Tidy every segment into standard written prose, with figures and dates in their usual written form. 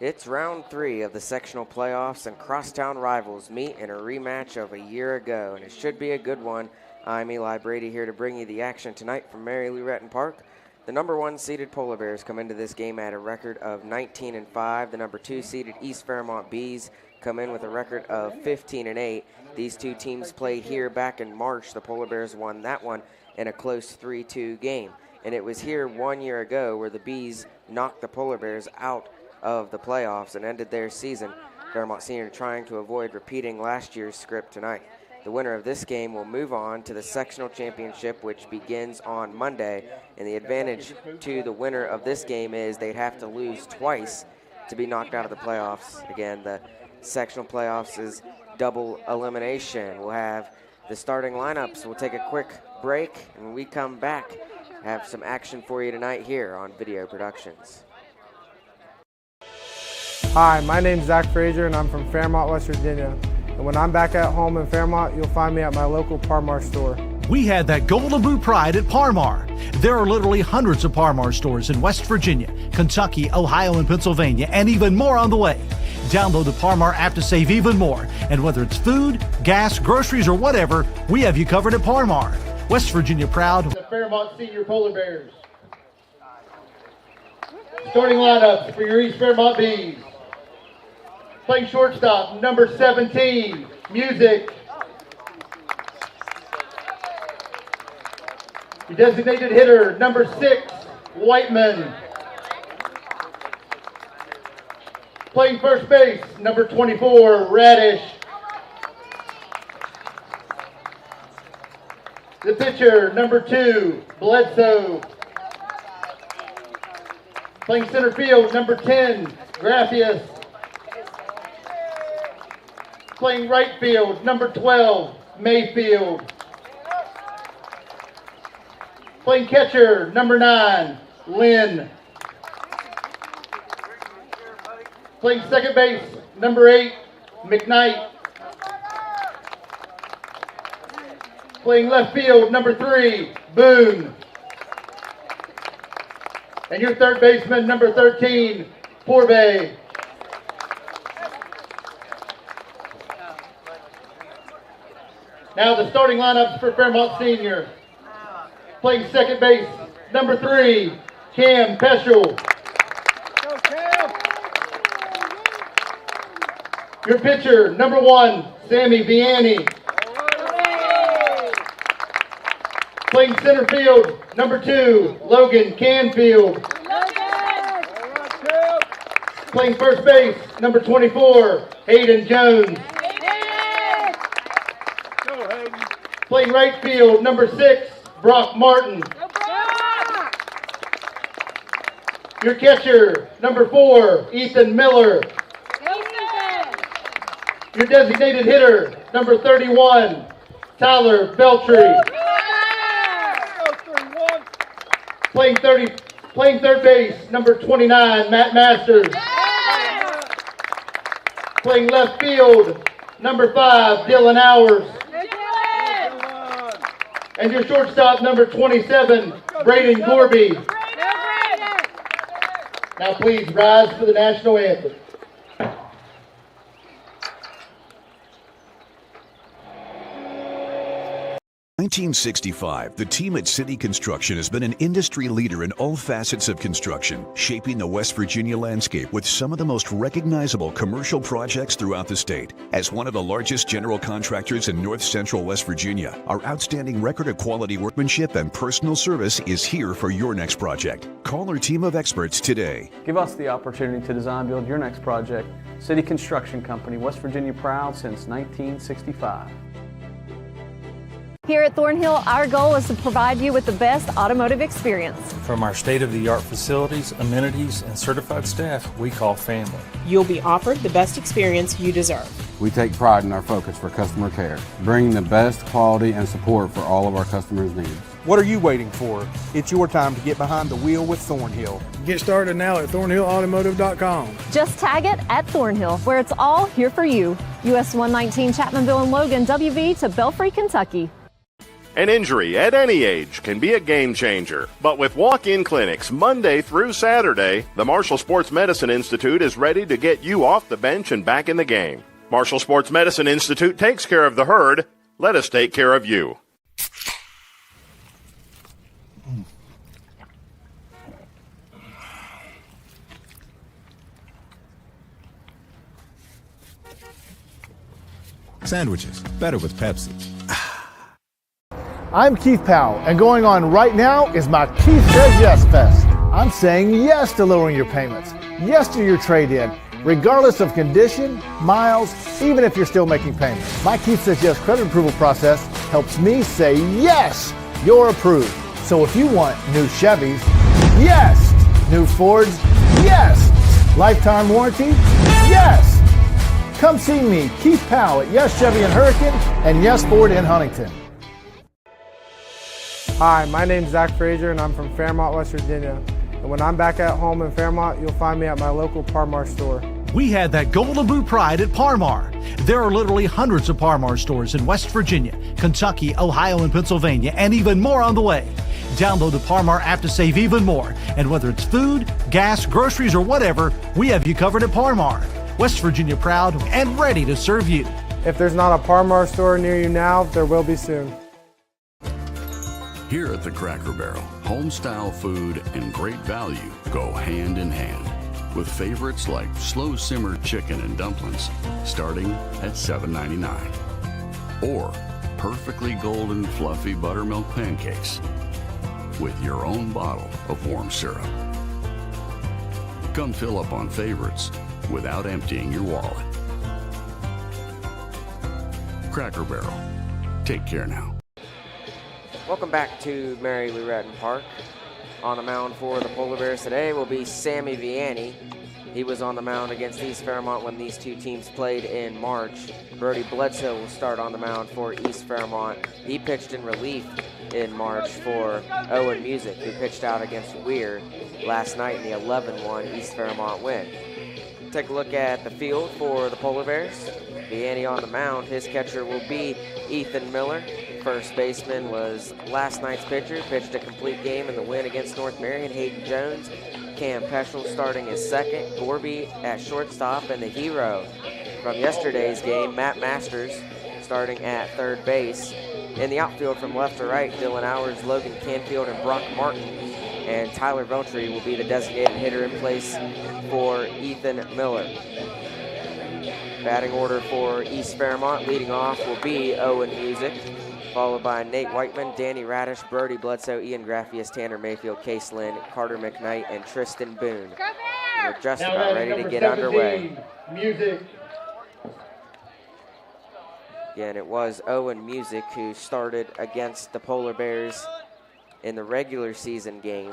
It's round 3 of the sectional playoffs, and crosstown rivals meet in a rematch of a year ago, and it should be a good one. I'm Eli Brady here to bring you the action tonight from Mary Lou Retton Park. The number 1 seeded Polar Bears come into this game at a record of 19-5. The number 2 seeded East Fairmont Bees come in with a record of 15-8. These two teams played here back in March. The Polar Bears won that one in a close 3-2 game. And it was here 1 year ago where the Bees knocked the Polar Bears out of the playoffs and ended their season. Fairmont Senior trying to avoid repeating last year's script tonight. The winner of this game will move on to the sectional championship, which begins on Monday. And the advantage to the winner of this game is they'd have to lose twice to be knocked out of the playoffs. Again, the sectional playoffs is double elimination. We'll have the starting lineups. We'll take a quick break, and when we come back, have some action for you tonight here on Video Productions. Hi, my name's Zach Frazier, and I'm from Fairmont, West Virginia. And when I'm back at home in Fairmont, you'll find me at my local Parmar store. We had that Golden Boot pride at Parmar. There are literally hundreds of Parmar stores in West Virginia, Kentucky, Ohio, and Pennsylvania, and even more on the way. Download the Parmar app to save even more. And whether it's food, gas, groceries, or whatever, we have you covered at Parmar. West Virginia proud. The Fairmont Senior Polar Bears. Starting lineups for your East Fairmont Bees. Playing shortstop, number 17, Music. Your designated hitter, number 6, Whiteman. Playing first base, number 24, Radish. The pitcher, number 2, Bledsoe. Playing center field, number 10, Graffius. Playing right field, number 12, Mayfield. Playing catcher, number 9, Lynn. Playing second base, number 8, McKnight. Playing left field, number 3, Boone. And your third baseman, number 13, Forbay. Now the starting lineups for Fairmont Senior. Playing second base, number 3, Cam Peschel. Your pitcher, number 1, Sammy Vianney. Playing center field, number 2, Logan Canfield. Playing first base, number 24, Hayden Jones. Playing right field, number 6, Brock Martin. Your catcher, number 4, Ethan Miller. Your designated hitter, number 31, Tyler Beltry. Playing third base, number 29, Matt Masters. Playing left field, number 5, Dylan Hours. And your shortstop, number 27, Braden Gorby. Now please rise for the national anthem. 1965, the team at City Construction has been an industry leader in all facets of construction, shaping the West Virginia landscape with some of the most recognizable commercial projects throughout the state. As one of the largest general contractors in north central West Virginia, our outstanding record of quality workmanship and personal service is here for your next project. Call our team of experts today. Give us the opportunity to design build your next project. City Construction Company, West Virginia proud since 1965. Here at Thornhill, our goal is to provide you with the best automotive experience. From our state-of-the-art facilities, amenities, and certified staff we call family. You'll be offered the best experience you deserve. We take pride in our focus for customer care, bringing the best quality and support for all of our customers' needs. What are you waiting for? It's your time to get behind the wheel with Thornhill. Get started now at thornhillautomotive.com. Just tag it at Thornhill, where it's all here for you. US 119 Chapmanville and Logan, WV to Belfry, Kentucky. An injury at any age can be a game changer, but with walk-in clinics Monday through Saturday, the Marshall Sports Medicine Institute is ready to get you off the bench and back in the game. Marshall Sports Medicine Institute takes care of the herd. Let us take care of you. Sandwiches, better with Pepsi. I'm Keith Powell, and going on right now is my Keith Says Yes Fest. I'm saying yes to lowering your payments, yes to your trade-in, regardless of condition, miles, even if you're still making payments. My Keith Says Yes credit approval process helps me say yes, you're approved. So if you want new Chevys, yes. New Fords, yes. Lifetime warranty, yes. Come see me, Keith Powell at Yes Chevy in Hurricane and Yes Ford in Huntington. Hi, my name's Zach Frazier and I'm from Fairmont, West Virginia. And when I'm back at home in Fairmont, you'll find me at my local Par-Mar store. We had that Golden Boot pride at Par-Mar. There are literally hundreds of Par-Mar stores in West Virginia, Kentucky, Ohio, and Pennsylvania, and even more on the way. Download the Par-Mar app to save even more. And whether it's food, gas, groceries, or whatever, we have you covered at Par-Mar. West Virginia proud and ready to serve you. If there's not a Par-Mar store near you now, there will be soon. Here at the Cracker Barrel, home-style food and great value go hand in hand, with favorites like slow-simmered chicken and dumplings starting at $7.99, or perfectly golden fluffy buttermilk pancakes with your own bottle of warm syrup. Come fill up on favorites without emptying your wallet. Cracker Barrel. Take care now. Welcome back to Mary Lou Retton Park. On the mound for the Polar Bears today will be Sammy Vianney. He was on the mound against East Fairmont when these two teams played in March. Brody Bledsoe will start on the mound for East Fairmont. He pitched in relief in March for Owen Music, who pitched out against Weir last night in the 11-1 East Fairmont win. Take a look at the field for the Polar Bears. Vianney on the mound. His catcher will be Ethan Miller. First baseman was last night's pitcher, pitched a complete game in the win against North Marion, Hayden Jones. Cam Peschel starting as second. Gorby at shortstop, and the hero from yesterday's game, Matt Masters, starting at third base. In the outfield from left to right, Dylan Hours, Logan Canfield, and Brock Martin. And Tyler Veltri will be the designated hitter in place for Ethan Miller. Batting order for East Fairmont, leading off will be Owen Music, followed by Nate Whiteman, Danny Radish, Brody Bledsoe, Ian Graffius, Tanner Mayfield, Case Lynn, Carter McKnight, and Tristan Boone. And we're just about ready to get underway. Music. Again, it was Owen Music who started against the Polar Bears in the regular season game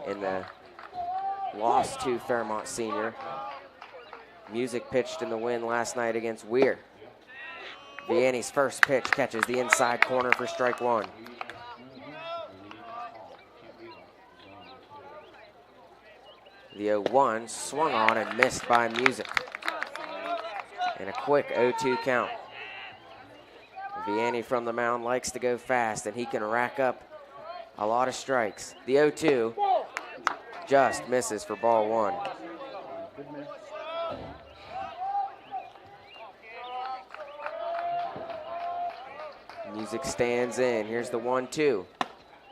in the loss to Fairmont Senior. Music pitched in the win last night against Weir. Vianney's first pitch catches the inside corner for strike one. The 0-1 swung on and missed by Music. And a quick 0-2 count. Vianney from the mound likes to go fast, and he can rack up a lot of strikes. The 0-2 just misses for ball one. Music stands in. Here's the 1-2.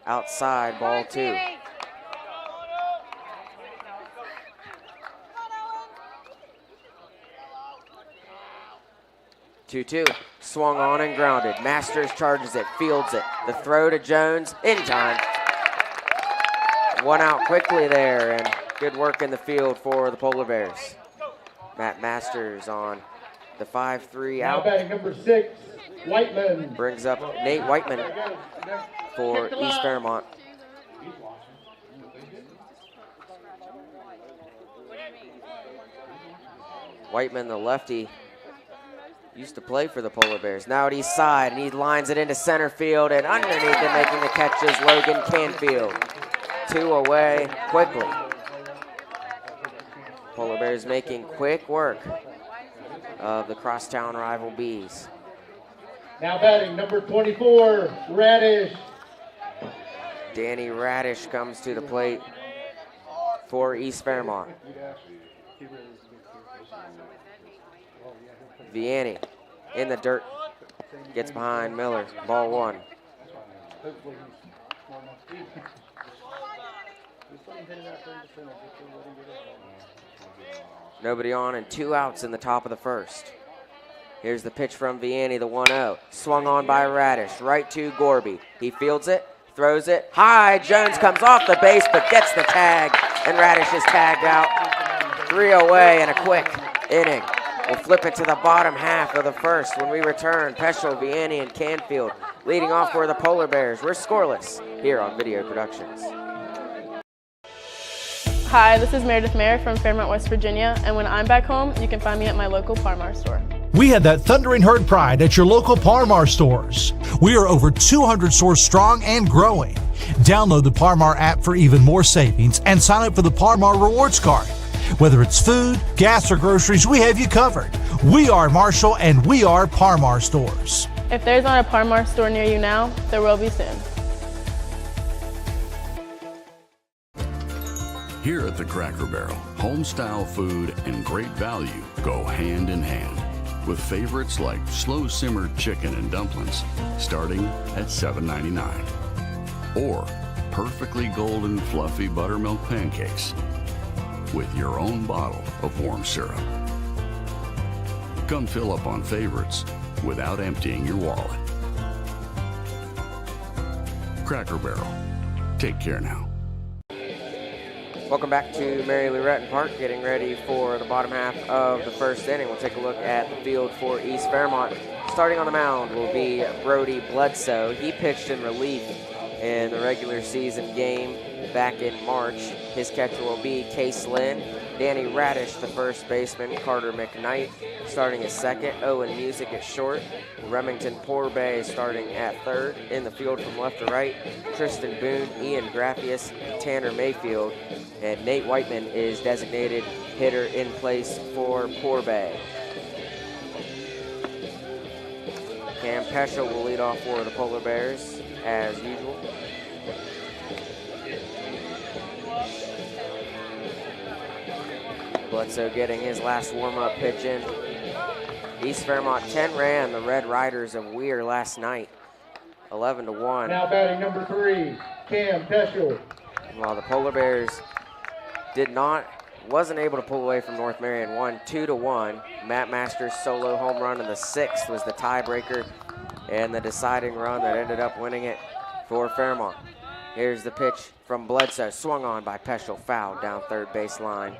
Outside, ball two. Two-two. Swung on and grounded. Masters charges it, fields it. The throw to Jones in time. One out quickly there, and good work in the field for the Polar Bears. Matt Masters on the 5-3 Now out. batting number 6, Whiteman. Brings up Nate Whiteman for East Fairmont. Whiteman, the lefty, used to play for the Polar Bears. Now at east side, and he lines it into center field, and underneath it making the catch is Logan Canfield. Two away quickly. Polar Bears making quick work of the crosstown rival Bees. Now batting number 24, Radish. Danny Radish comes to the plate for East Fairmont. Vianney in the dirt, gets behind Miller, ball one. Nobody on and 2 outs in the top of the first. Here's the pitch from Vianney, the 1-0. Swung on by Radish, right to Gorby. He fields it, throws it high. Jones comes off the base but gets the tag, and Radish is tagged out. 3 away and a quick inning. We'll flip it to the bottom half of the first when we return. Peschel, Vianney, and Canfield leading off for the Polar Bears. We're scoreless here on Video Productions. Hi, this is Meredith Mayer from Fairmont, West Virginia, and when I'm back home, you can find me at my local Parmar store. We had that thundering herd pride at your local Parmar stores. We are over 200 stores strong and growing. Download the Parmar app for even more savings and sign up for the Parmar Rewards Card. Whether it's food, gas, or groceries, we have you covered. We are Marshall and we are Parmar stores. If there's not a Parmar store near you now, there will be soon. Here at the Cracker Barrel, home-style food and great value go hand in hand, with favorites like slow-simmered chicken and dumplings starting at $7.99, or perfectly golden fluffy buttermilk pancakes with your own bottle of warm syrup. Come fill up on favorites without emptying your wallet. Cracker Barrel. Take care now. Welcome back to Mary Lou Retton Park, getting ready for the bottom half of the first inning. We'll take a look at the field for East Fairmont. Starting on the mound will be Brody Bledsoe. He pitched in relief in the regular season game back in March. His catcher will be Case Lynn. Danny Radish, the first baseman. Carter McKnight starting at second. Owen Music at short. Remington Porbay starting at third. In the field from left to right, Tristan Boone, Ian Graffius, Tanner Mayfield, and Nate Whiteman is designated hitter in place for Porbay. Cam Peschel will lead off for the Polar Bears as usual. Bledsoe getting his last warm-up pitch in. East Fairmont 10 ran the Red Riders of Weir last night, 11-1. Now batting number 3, Cam Peschel. While the Polar Bears wasn't able to pull away from North Marion, won 2-1. Matt Masters' solo home run in the 6th was the tiebreaker and the deciding run that ended up winning it for Fairmont. Here's the pitch from Bledsoe, swung on by Peschel, foul down third base line.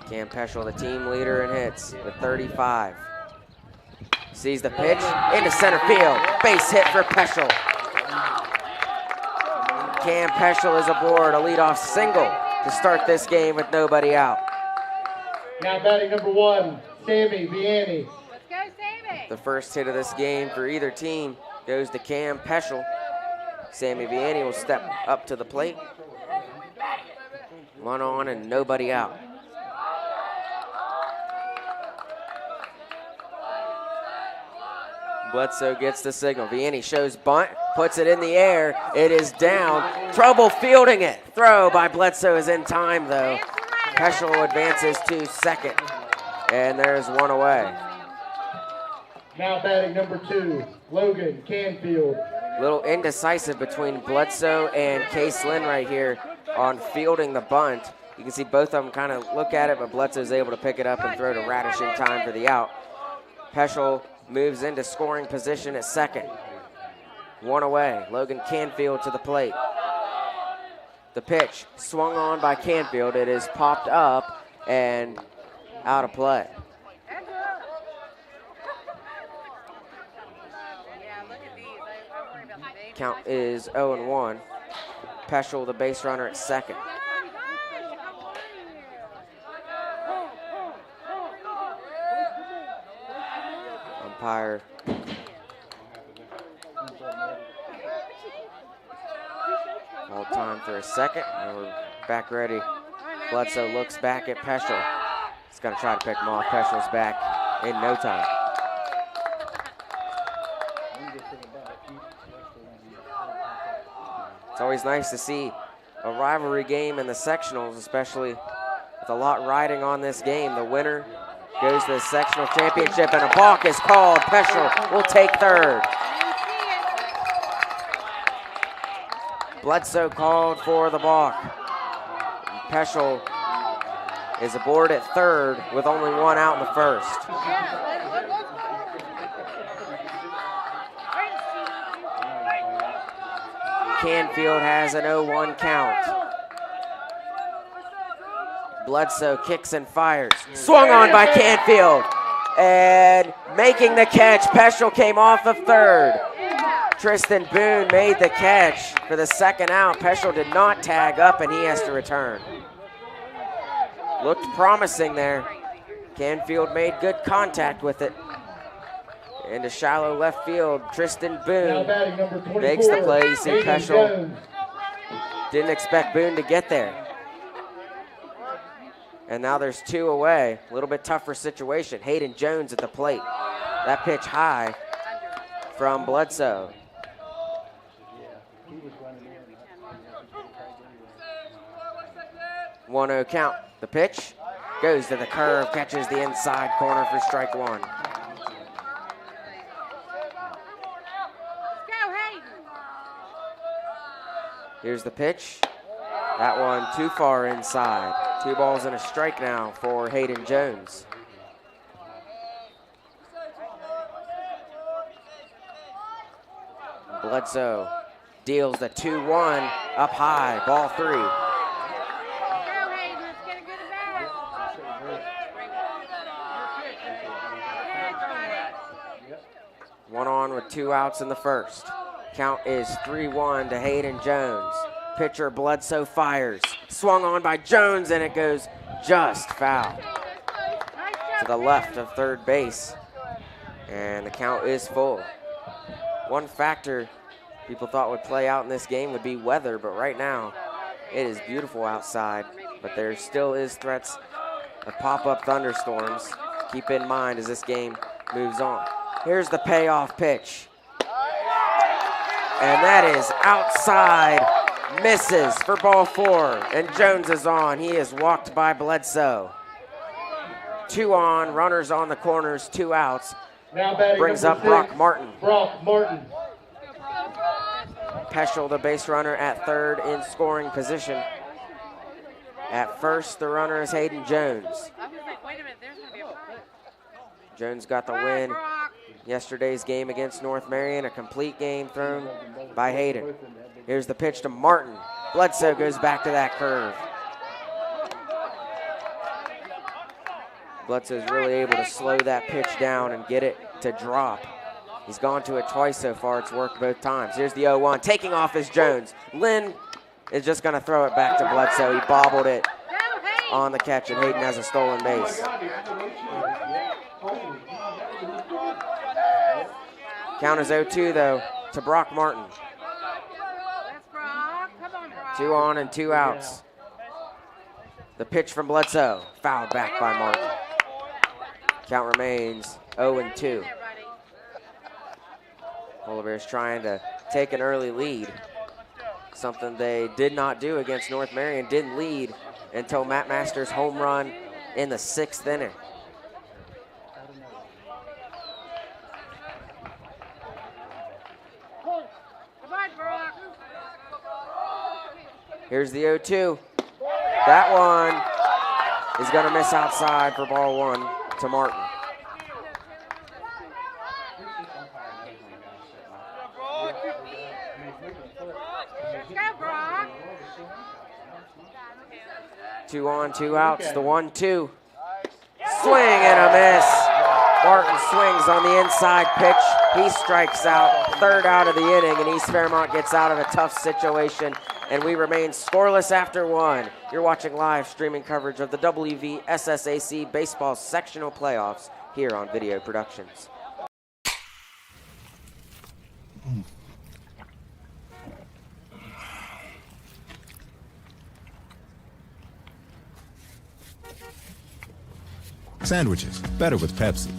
Cam Peschel, the team leader in hits with 35. Sees the pitch into center field. Base hit for Peschel. Cam Peschel is aboard, a leadoff single to start this game with nobody out. Now batting number 1, Sammy Vianney. Let's go, Sammy. The first hit of this game for either team goes to Cam Peschel. Sammy Vianney will step up to the plate. One on and nobody out. Bledsoe gets the signal. Vianney shows bunt, puts it in the air. It is down. Trouble fielding it. Throw by Bledsoe is in time, though. Peschel advances to second, and there's one away. Now batting number 2, Logan Canfield. Little indecisive between Bledsoe and Case Lynn right here on fielding the bunt. You can see both of them kind of look at it, but Bledsoe's able to pick it up and throw to Radish in time for the out. Peschel moves into scoring position at second. One away. Logan Canfield to the plate. The pitch swung on by Canfield. It is popped up and out of play. Count is 0-1. Peschel, the base runner, at second. Umpire hold time for a second, and we're back ready Bledsoe looks back at Peschel. He's going to try to pick him off. Peschel's back in no time. It's always nice to see a rivalry game in the sectionals, especially with a lot riding on this game. The winner goes to the sectional championship, and a balk is called. Peschel will take third. Bledsoe called for the balk. Peschel is aboard at third with only one out in the first. Canfield has an 0-1 count. Bledsoe kicks and fires. Swung on by Canfield. And making the catch, Peschel came off of third. Tristan Boone made the catch for the second out. Peschel did not tag up, and he has to return. Looked promising there. Canfield made good contact with it. Into shallow left field, Tristan Boone makes the play. You see Peschel didn't expect Boone to get there. And now there's two away. A little bit tougher situation. Hayden Jones at the plate. That pitch high from Bledsoe. One 0 count. The pitch goes to the curve, catches the inside corner for strike one. Here's the pitch. That one too far inside. 2 balls and a strike now for Hayden Jones. Bledsoe deals the 2-1 up high, ball 3. One on with 2 outs in the first. Count is 3-1 to Hayden Jones. Pitcher Bledsoe fires. Swung on by Jones, and it goes just foul to the left of third base. And the count is full. One factor people thought would play out in this game would be weather, but right now it is beautiful outside. But there still is threats of pop-up thunderstorms. Keep in mind as this game moves on. Here's the payoff pitch. And that is outside, misses for ball 4. And Jones is on. He is walked by Bledsoe. 2 on, runners on the corners, 2 outs. Now batting brings up 6, Brock Martin. Brock Martin. Peschel, the base runner, at third in scoring position. At first, the runner is Hayden Jones. Jones got the win yesterday's game against North Marion, a complete game thrown by Hayden. Here's the pitch to Martin. Bledsoe goes back to that curve. Bledsoe's really able to slow that pitch down and get it to drop. He's gone to it twice so far. It's worked both times. Here's the 0-1. Taking off is Jones. Lynn is just going to throw it back to Bledsoe. He bobbled it on the catch, and Hayden has a stolen base. Count is 0-2, though, to Brock Martin. 2 on and 2 outs. The pitch from Bledsoe, fouled back by Martin. Count remains 0-2. Polar Bears trying to take an early lead, something they did not do against North Marion. Didn't lead until Matt Masters' home run in the 6th inning. Here's the 0-2. That one is going to miss outside for ball 1 to Martin. Two on, 2 outs. The 1-2. Swing and a miss. Martin swings on the inside pitch. He strikes out. 3rd out of the inning, and East Fairmont gets out of a tough situation. And we remain scoreless after 1. You're watching live streaming coverage of the WVSSAC Baseball Sectional Playoffs here on Video Productions. Sandwiches, better with Pepsi.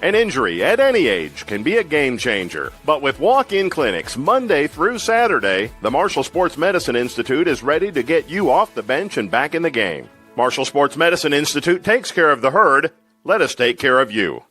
An injury at any age can be a game changer. But with walk-in clinics Monday through Saturday, the Marshall Sports Medicine Institute is ready to get you off the bench and back in the game. Marshall Sports Medicine Institute takes care of the herd. Let us take care of you.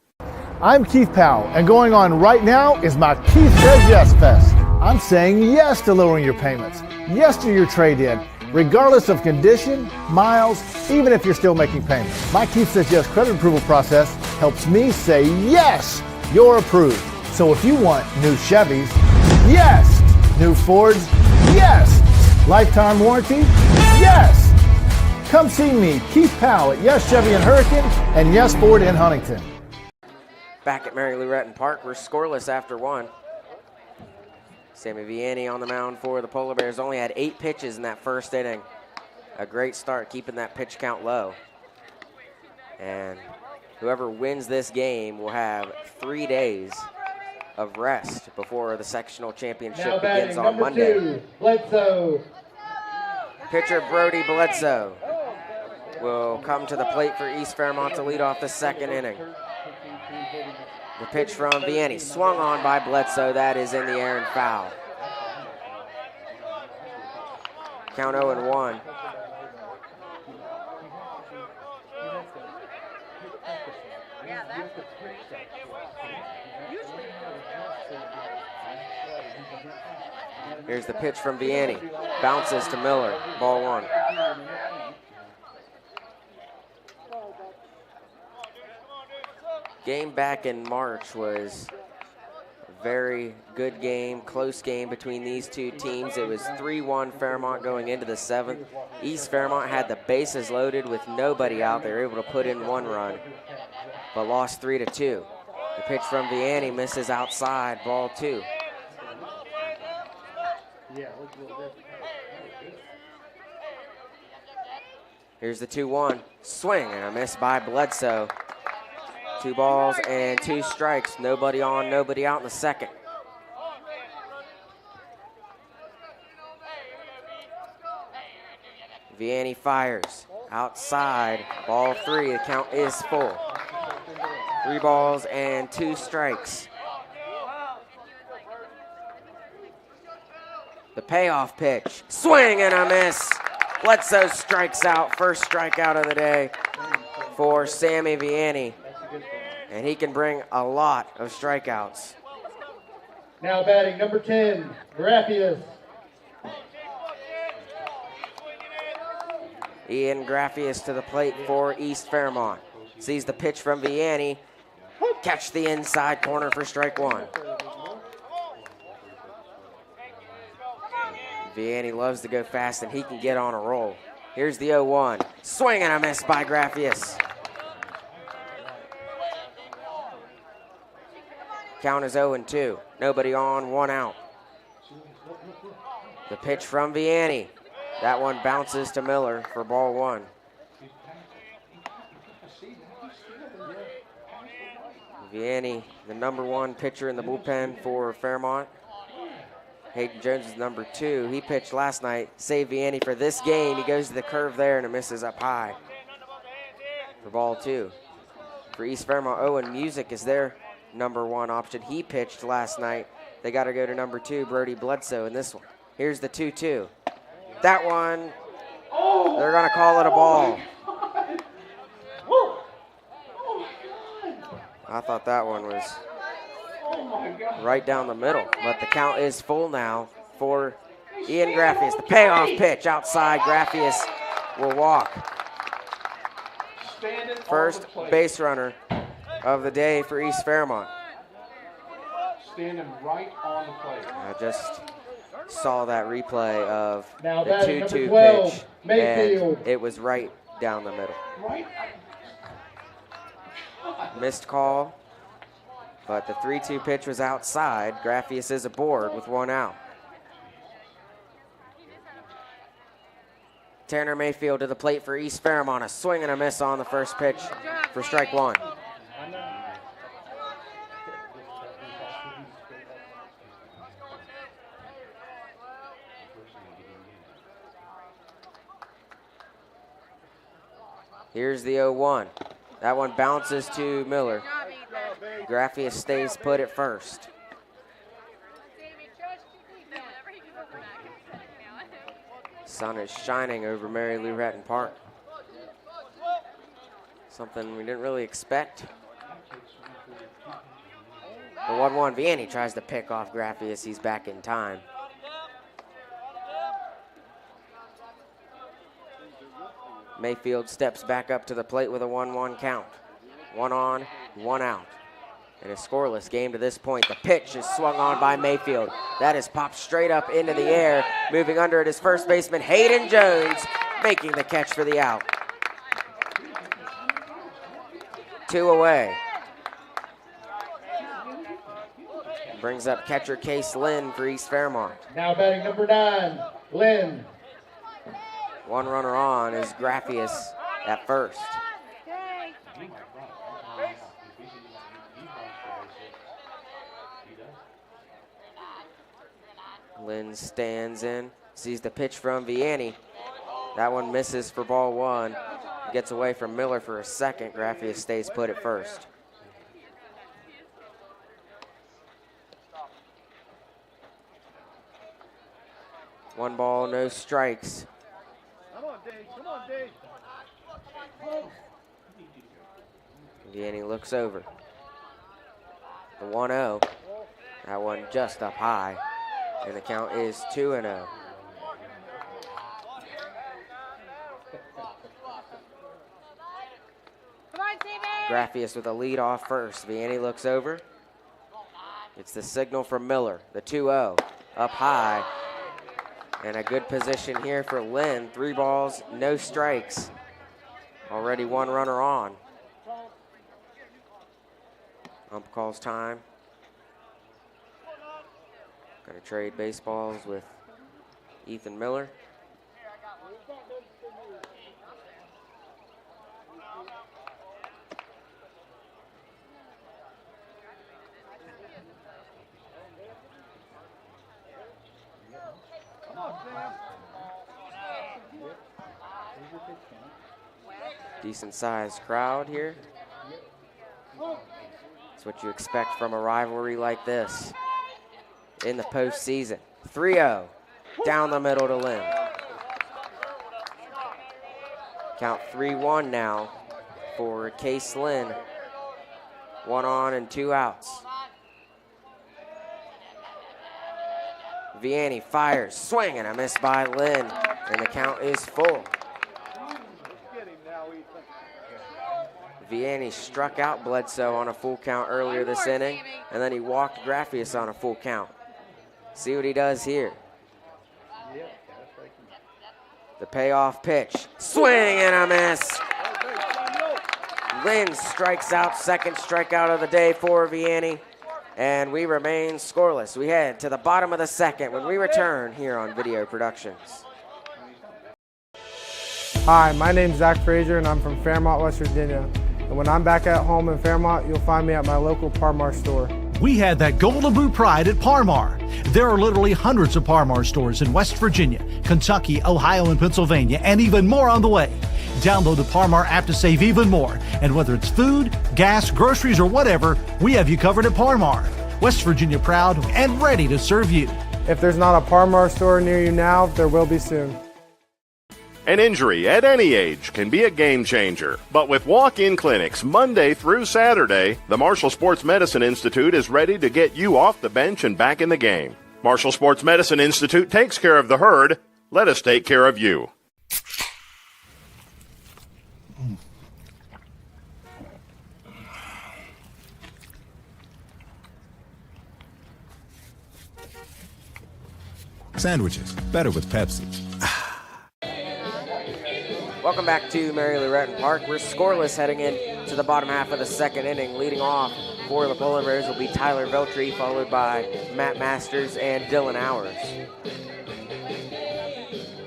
I'm Keith Powell, and going on right now is my Keith Says Yes Fest. I'm saying yes to lowering your payments, yes to your trade-in, regardless of condition, miles, even if you're still making payments. My Keith Says Yes credit approval process helps me say yes, you're approved. So if you want new Chevys, yes. New Fords, yes. Lifetime warranty, yes. Come see me, Keith Powell at Yes Chevy in Hurricane and Yes Ford in Huntington. Back at Mary Lou Retton Park, we're scoreless after one. Sammy Vianney on the mound for the Polar Bears. Only had 8 pitches in that first inning. A great start, keeping that pitch count low. And whoever wins this game will have 3 days of rest before the sectional championship begins on Monday. 2, Bledsoe. Pitcher Brody Bledsoe will come to the plate for East Fairmont to lead off the second inning. The pitch from Vianney, swung on by Bledsoe. That is in the air and foul. Count 0-1. Here's the pitch from Vianney. Bounces to Miller. Ball 1. Game back in March was a very good game, close game between these two teams. It was 3-1 Fairmont going into the 7th. East Fairmont had the bases loaded with nobody out. They were able to put in 1 run, but lost 3-2. The pitch from Vianney misses outside, ball 2. Here's the 2-1, swing and a miss by Bledsoe. 2 balls and 2 strikes. Nobody on, nobody out in the second. Vianney fires. Outside, ball 3. The count is full. 3 balls and 2 strikes. The payoff pitch. Swing and a miss. Bledsoe strikes out. First strikeout of the day for Sammy Vianney. And he can bring a lot of strikeouts. Now batting number 10, Graffius. Ian Graffius to the plate for East Fairmont. Sees the pitch from Vianney. Catch the inside corner for strike 1. Vianney loves to go fast, and he can get on a roll. Here's the 0-1. Swing and a miss by Graffius. Count is 0-2. Nobody on, 1 out. The pitch from Vianney. That one bounces to Miller for ball 1. Vianney, the number 1 pitcher in the bullpen for Fairmont. Hayden Jones is number 2. He pitched last night. Saved Vianney for this game. He goes to the curve there and it misses up high for ball 2. For East Fairmont, Owen Music is their number 1 option. He pitched last night. They got to go to number 2, Brody Bledsoe, in this one. Here's the 2-2. That one, they're going to call it a ball. I thought that one was right down the middle, but the count is full now for Ian Graffius. The payoff pitch outside. Graffius will walk. First base runner of the day for East Fairmont. Standing right on the plate. I just saw that replay of Now the batting 2-2 number 12, pitch, Mayfield. and it was right down the middle. Right. Missed call, but the 3-2 pitch was outside. Graffius is aboard with 1 out. Tanner Mayfield to the plate for East Fairmont. A swing and a miss on the first pitch for strike 1. Here's the 0-1. That one bounces to Miller. Graffius stays put at first. Sun is shining over Mary Lou Retton Park. Something we didn't really expect. The 1-1, Vianney tries to pick off Graffius. He's back in time. Mayfield steps back up to the plate with a 1-1 count. 1 on, 1 out. In a scoreless game to this point, the pitch is swung on by Mayfield. That is popped straight up into the air. Moving under it is first baseman Hayden Jones, making the catch for the out. 2 away. Brings up catcher Case Lynn for East Fairmont. Now batting number 9, Lynn. 1 runner on is Graffius at first. Lynn stands in, sees the pitch from Vianney. That one misses for ball 1. Gets away from Miller for a second. Graffius stays put at first. One ball, no strikes. Come on, Dave. Come on, Dave. Vianney looks over. The 1-0. That one just up high. And the count is 2-0. Graffius with a lead off first. Vianney looks over. It's the signal from Miller. The 2-0 up high. And a good position here for Lynn. 3 balls, no strikes. Already 1 runner on. Ump calls time. Going to trade baseballs with Ethan Miller. Decent sized crowd here. That's what you expect from a rivalry like this in the postseason. 3-0 down the middle to Lynn. Count 3-1 now for Case Lynn. 1 on and 2 outs. Vianney fires, swing and a miss by Lynn, and the count is full. Vianney struck out Bledsoe on a full count earlier this inning, and then he walked Graffius on a full count. See what he does here. The payoff pitch, swing and a miss. Lynn strikes out, second strikeout of the day for Vianney, and we remain scoreless. We head to the bottom of the second when we return here on Video Productions. Hi, my name's Zach Frazier, and I'm from Fairmont, West Virginia. And when I'm back at home in Fairmont, you'll find me at my local Parmar store. We had that Golden Boot pride at Parmar. There are literally hundreds of Parmar stores in West Virginia, Kentucky, Ohio, and Pennsylvania, and even more on the way. Download the Parmar app to save even more. And whether it's food, gas, groceries, or whatever, we have you covered at Parmar. West Virginia proud and ready to serve you. If there's not a Parmar store near you now, there will be soon. An injury at any age can be a game changer, but with walk-in clinics Monday through Saturday, the Marshall Sports Medicine Institute is ready to get you off the bench and back in the game. Marshall Sports Medicine Institute takes care of the herd. Let us take care of you. Sandwiches, better with Pepsi. Welcome back to Mary Lou Retton Park. We're scoreless heading into the bottom half of the second inning. Leading off for the Polar Bears will be Tyler Veltri, followed by Matt Masters and Dylan Hours.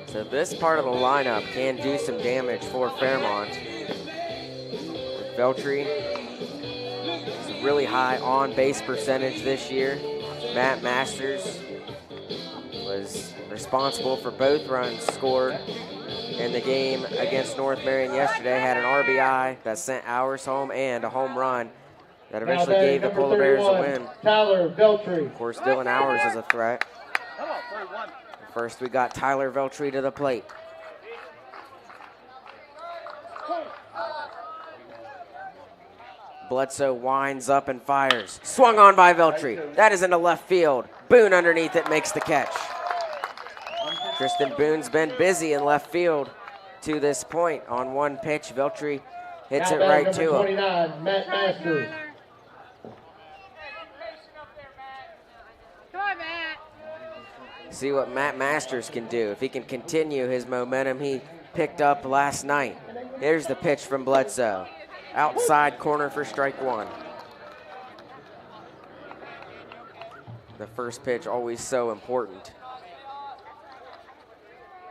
So this part of the lineup can do some damage for Fairmont. With Veltri, it's a really high on-base percentage this year. Matt Masters was responsible for both runs scored in the game against North Marion yesterday. Had an RBI that sent Ours home and a home run that eventually gave the Polar Bears a win. Tyler Veltri. Of course, Dylan Ours is a threat. First, we got Tyler Veltri to the plate. Bledsoe winds up and fires. Swung on by Veltri. That is into left field. Boone underneath it makes the catch. Tristan Boone's been busy in left field to this point. On one pitch, Veltri hits it right to him. 29, Matt Masters. See what Matt Masters can do. If he can continue his momentum he picked up last night. Here's the pitch from Bledsoe. Outside corner for strike one. The first pitch always so important.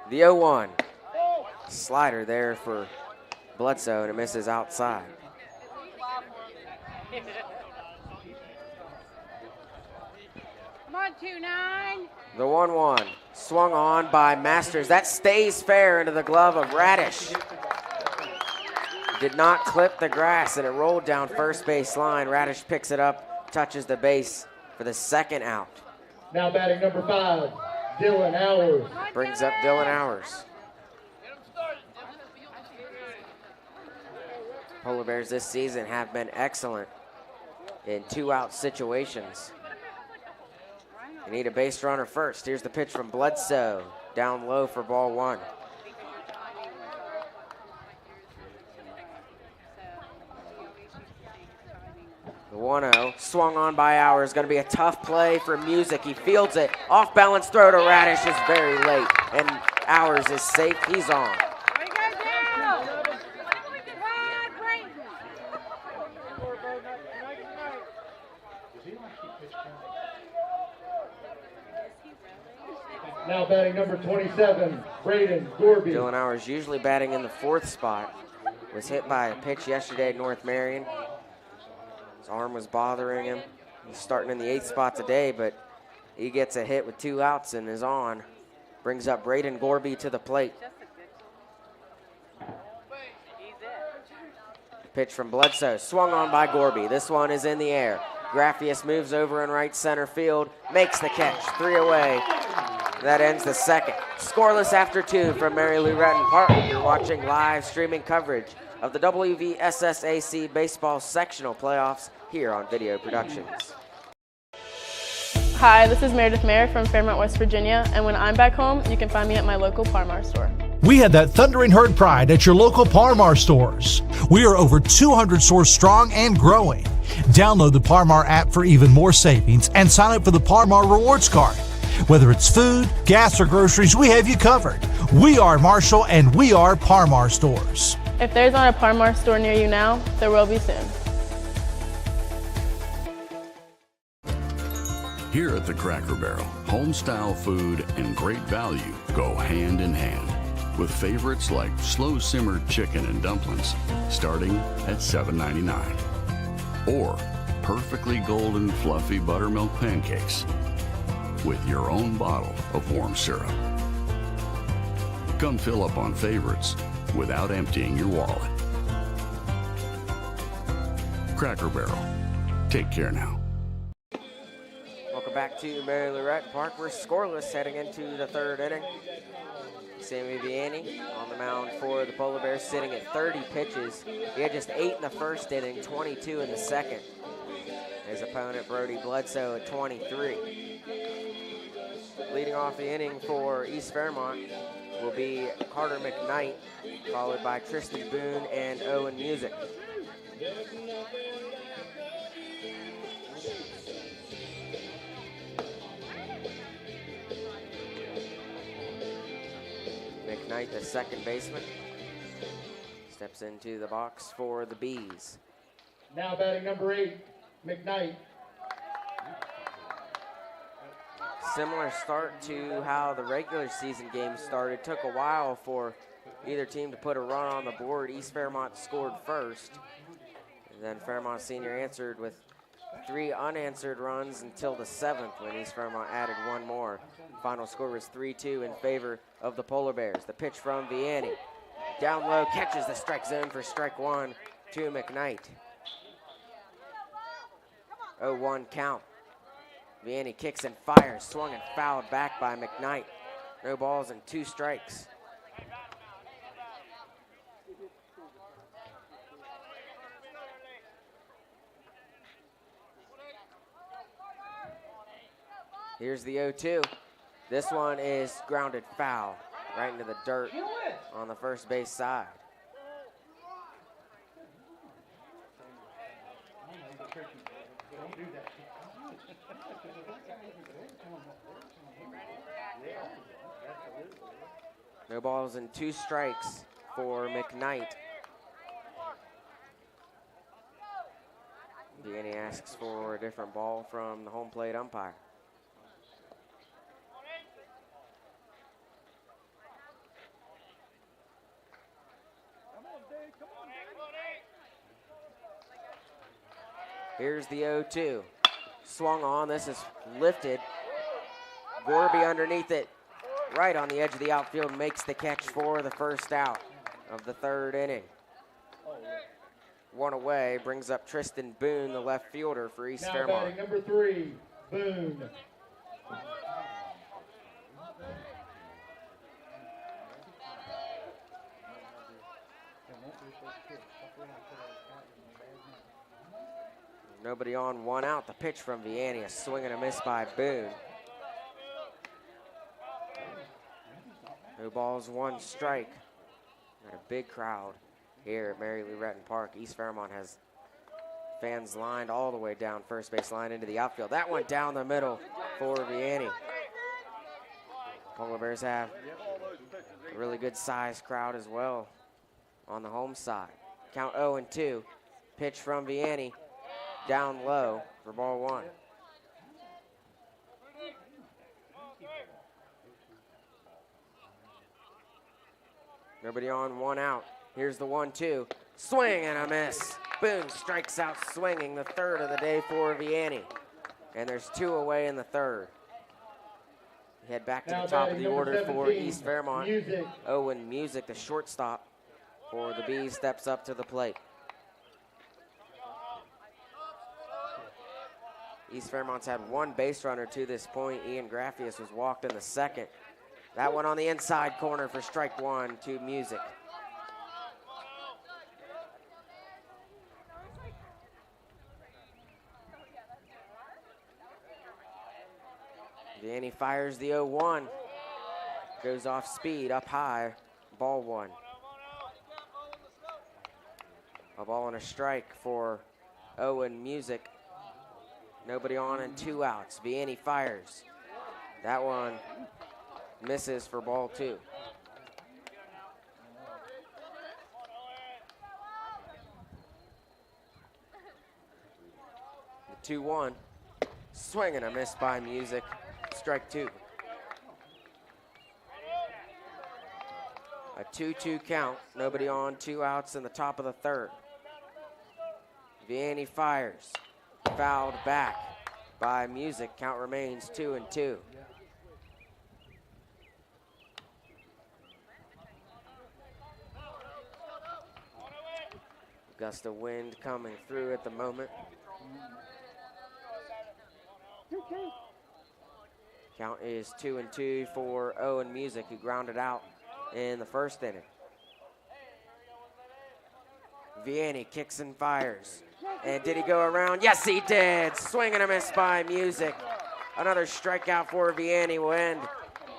The 0-1. Slider there for Bledsoe, and it misses outside. Come on, 2-9. The 1-1. Swung on by Masters. That stays fair into the glove of Radish. Did not clip the grass, and it rolled down first base line. Radish picks it up, touches the base for the second out. Now batting number 5, Dylan Ours. Brings up Dylan Ours. Polar Bears this season have been excellent in two-out situations. You need a base runner first. Here's the pitch from Bledsoe. Down low for ball one. The 1-0, swung on by Ours. Going to be a tough play for Music. He fields it. Off balance throw to Radish is very late. And Ours is safe. He's on. Now batting number 27, Braden Gorby. Dylan Ours usually batting in the fourth spot. Was hit by a pitch yesterday at North Marion. His arm was bothering him. He's starting in the 8th spot today, but he gets a hit with 2 outs and is on. Brings up Braden Gorby to the plate. Pitch from Bledsoe, swung on by Gorby. This one is in the air. Graffius moves over in right center field, makes the catch, 3 away. That ends the second. Scoreless after 2 from Mary Lou Retton Park. You're watching live streaming coverage of the WVSSAC Baseball Sectional Playoffs here on Video Productions. Hi, this is Meredith Mayer from Fairmont, West Virginia, and when I'm back home, you can find me at my local Par-Mar store. We had that thundering herd pride at your local Par-Mar stores. We are over 200 stores strong and growing. Download the Par-Mar app for even more savings and sign up for the Par-Mar Rewards Card. Whether it's food, gas, or groceries, we have you covered. We are Marshall, and we are Par-Mar stores. If there's not a Par-Mar store near you now, there will be soon. Here at the Cracker Barrel, home-style food and great value go hand in hand, with favorites like slow-simmered chicken and dumplings starting at $7.99, or perfectly golden fluffy buttermilk pancakes with your own bottle of warm syrup. Come fill up on favorites without emptying your wallet. Cracker Barrel. Take care now. Welcome back to Mary Lou Retton Park. We're scoreless heading into the 3rd inning. Sammy Vianney on the mound for the Polar Bears, sitting at 30 pitches. He had just 8 in the first inning, 22 in the second. His opponent, Brody Bledsoe, at 23. Leading off the inning for East Fairmont will be Carter McKnight, followed by Tristan Boone and Owen Music. McKnight, the second baseman, steps into the box for the Bees. Now batting number 8, McKnight. Similar start to how the regular season game started. Took a while for either team to put a run on the board. East Fairmont scored first, and then Fairmont Senior answered with 3 unanswered runs until the 7th when East Fairmont added 1 more. Final score was 3-2 in favor of the Polar Bears. The pitch from Vianney. Down low, catches the strike zone for strike 1 to McKnight. 0-1 count. Vianney kicks and fires, swung and fouled back by McKnight. No balls and 2 strikes. Here's the 0-2. This one is grounded foul right into the dirt on the first base side. No balls and 2 strikes for McKnight. Vianney asks for a different ball from the home plate umpire. Here's the 0-2. Swung on. This is lifted. Gorby underneath it. Right on the edge of the outfield. Makes the catch for the first out of the 3rd inning. 1 away. Brings up Tristan Boone, the left fielder for East Fairmont. Number 3, Boone. Nobody on, 1 out. The pitch from Vianney, a swing and a miss by Boone. No balls, 1 strike. Got a big crowd here at Mary Lou Retton Park. East Fairmont has fans lined all the way down first base line into the outfield. That one down the middle for Vianney. Polar Bears have a really good sized crowd as well on the home side. Count 0-2. Pitch from Vianney. Down low for ball 1. Nobody on, 1 out. Here's the 1-2. Swing and a miss. Boone strikes out swinging, the 3rd of the day for Vianney. And there's 2 away in the 3rd. Head back to the top of the order for East Fairmont. Owen Music, the shortstop for the Bees, steps up to the plate. East Fairmont's had 1 base runner to this point. Ian Graffius was walked in the 2nd. That one on the inside corner for strike 1 to Music. Vianney fires the 0-1. Goes off speed, up high, ball 1. A ball and a strike for Owen Music. Nobody on and 2 outs. Vianney fires. That one misses for ball 2. The 2-1. Swing and a miss by Music. Strike 2. A 2-2 count. Nobody on, 2 outs in the top of the 3rd. Vianney fires. Fouled back by Music. Count remains 2-2. Gust of wind coming through at the moment. Count is 2-2 for Owen Music, who grounded out in the 1st inning. Vianney kicks and fires. And did he go around? Yes, he did. Swing and a miss by Music. Another strikeout for Vianney will end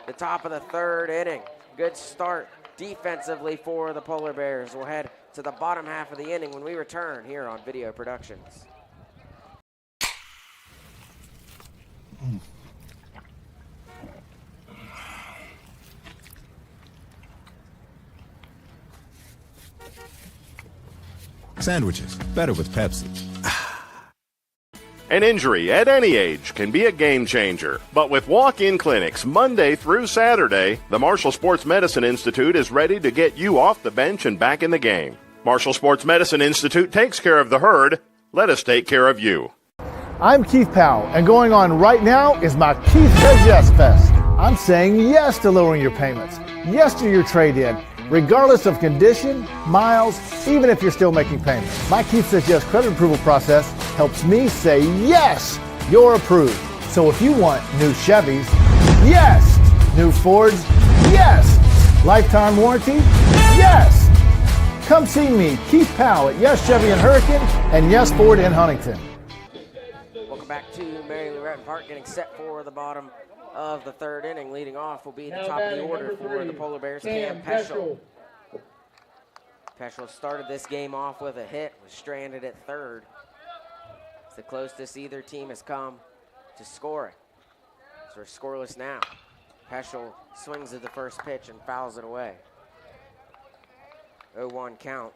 the top of the 3rd inning. Good start defensively for the Polar Bears. We'll head to the bottom half of the inning when we return here on Video Productions. Sandwiches, better with Pepsi. An injury at any age can be a game changer. But with walk-in clinics Monday through Saturday, the Marshall Sports Medicine Institute is ready to get you off the bench and back in the game. Marshall Sports Medicine Institute takes care of the herd. Let us take care of you. I'm Keith Powell, and going on right now is my Keith Says Yes Fest. I'm saying yes to lowering your payments, yes to your trade-in, regardless of condition, miles, even if you're still making payments. My Keith Says Yes credit approval process helps me say yes, you're approved. So if you want new Chevys, yes. New Fords, yes. Lifetime warranty, yes. Come see me, Keith Powell at Yes Chevy in Hurricane and Yes Ford in Huntington. Welcome back to Mary Lou Retton Park, getting set for the bottom of the third inning. Leading off will be the top of the order for the Polar Bears, Cam Peschel. Peschel started this game off with a hit, was stranded at third. It's the closest either team has come to scoring. So we're scoreless now. Peschel swings at the first pitch and fouls it away. 0-1 count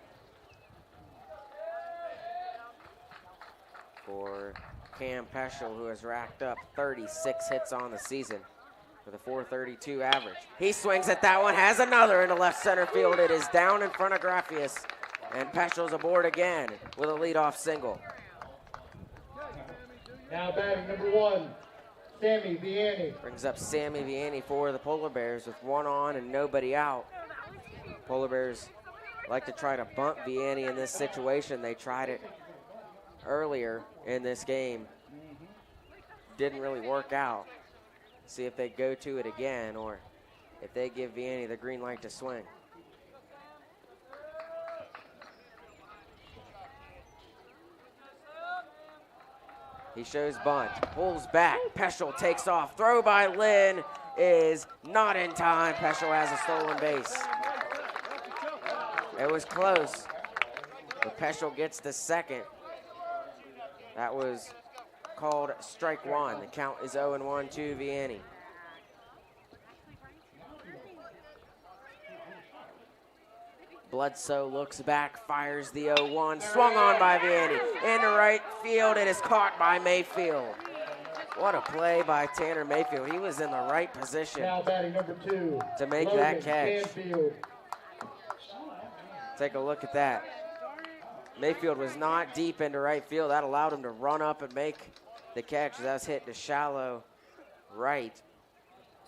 for Cam Peschel, who has racked up 36 hits on the season with a .432 average. He swings at that one, has another into left center field. It is down in front of Graffius, and Peschel's aboard again with a leadoff single. Now batting number 1, Sammy Vianney. Brings up Sammy Vianney for the Polar Bears with one on and nobody out. Polar Bears like to try to bunt Vianney in this situation. They tried it earlier in this game. Didn't really work out. See if they go to it again or if they give Vianney the green light to swing. He shows bunt, pulls back, Peschel takes off. Throw by Lynn is not in time. Peschel has a stolen base. It was close, but Peschel gets the second. That was called strike one. The count is 0-1 to Vianney. Bledsoe looks back, fires the 0-1, swung on by Vianney. Into right field, it is caught by Mayfield. What a play by Tanner Mayfield. He was in the right position now batting number 2, to make Logan that catch. Canfield. Take a look at that. Mayfield was not deep into right field. That allowed him to run up and make the catch. That was hit to shallow right.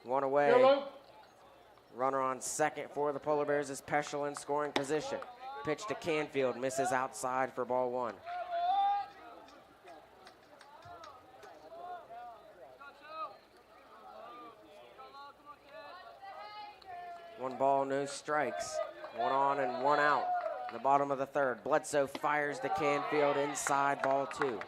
One away. Hello. Runner on second for the Polar Bears is Peschel in scoring position. Pitch to Canfield, misses outside for ball one. One ball, no strikes. One on and one out. In the bottom of the third. Bledsoe fires to Canfield inside ball two.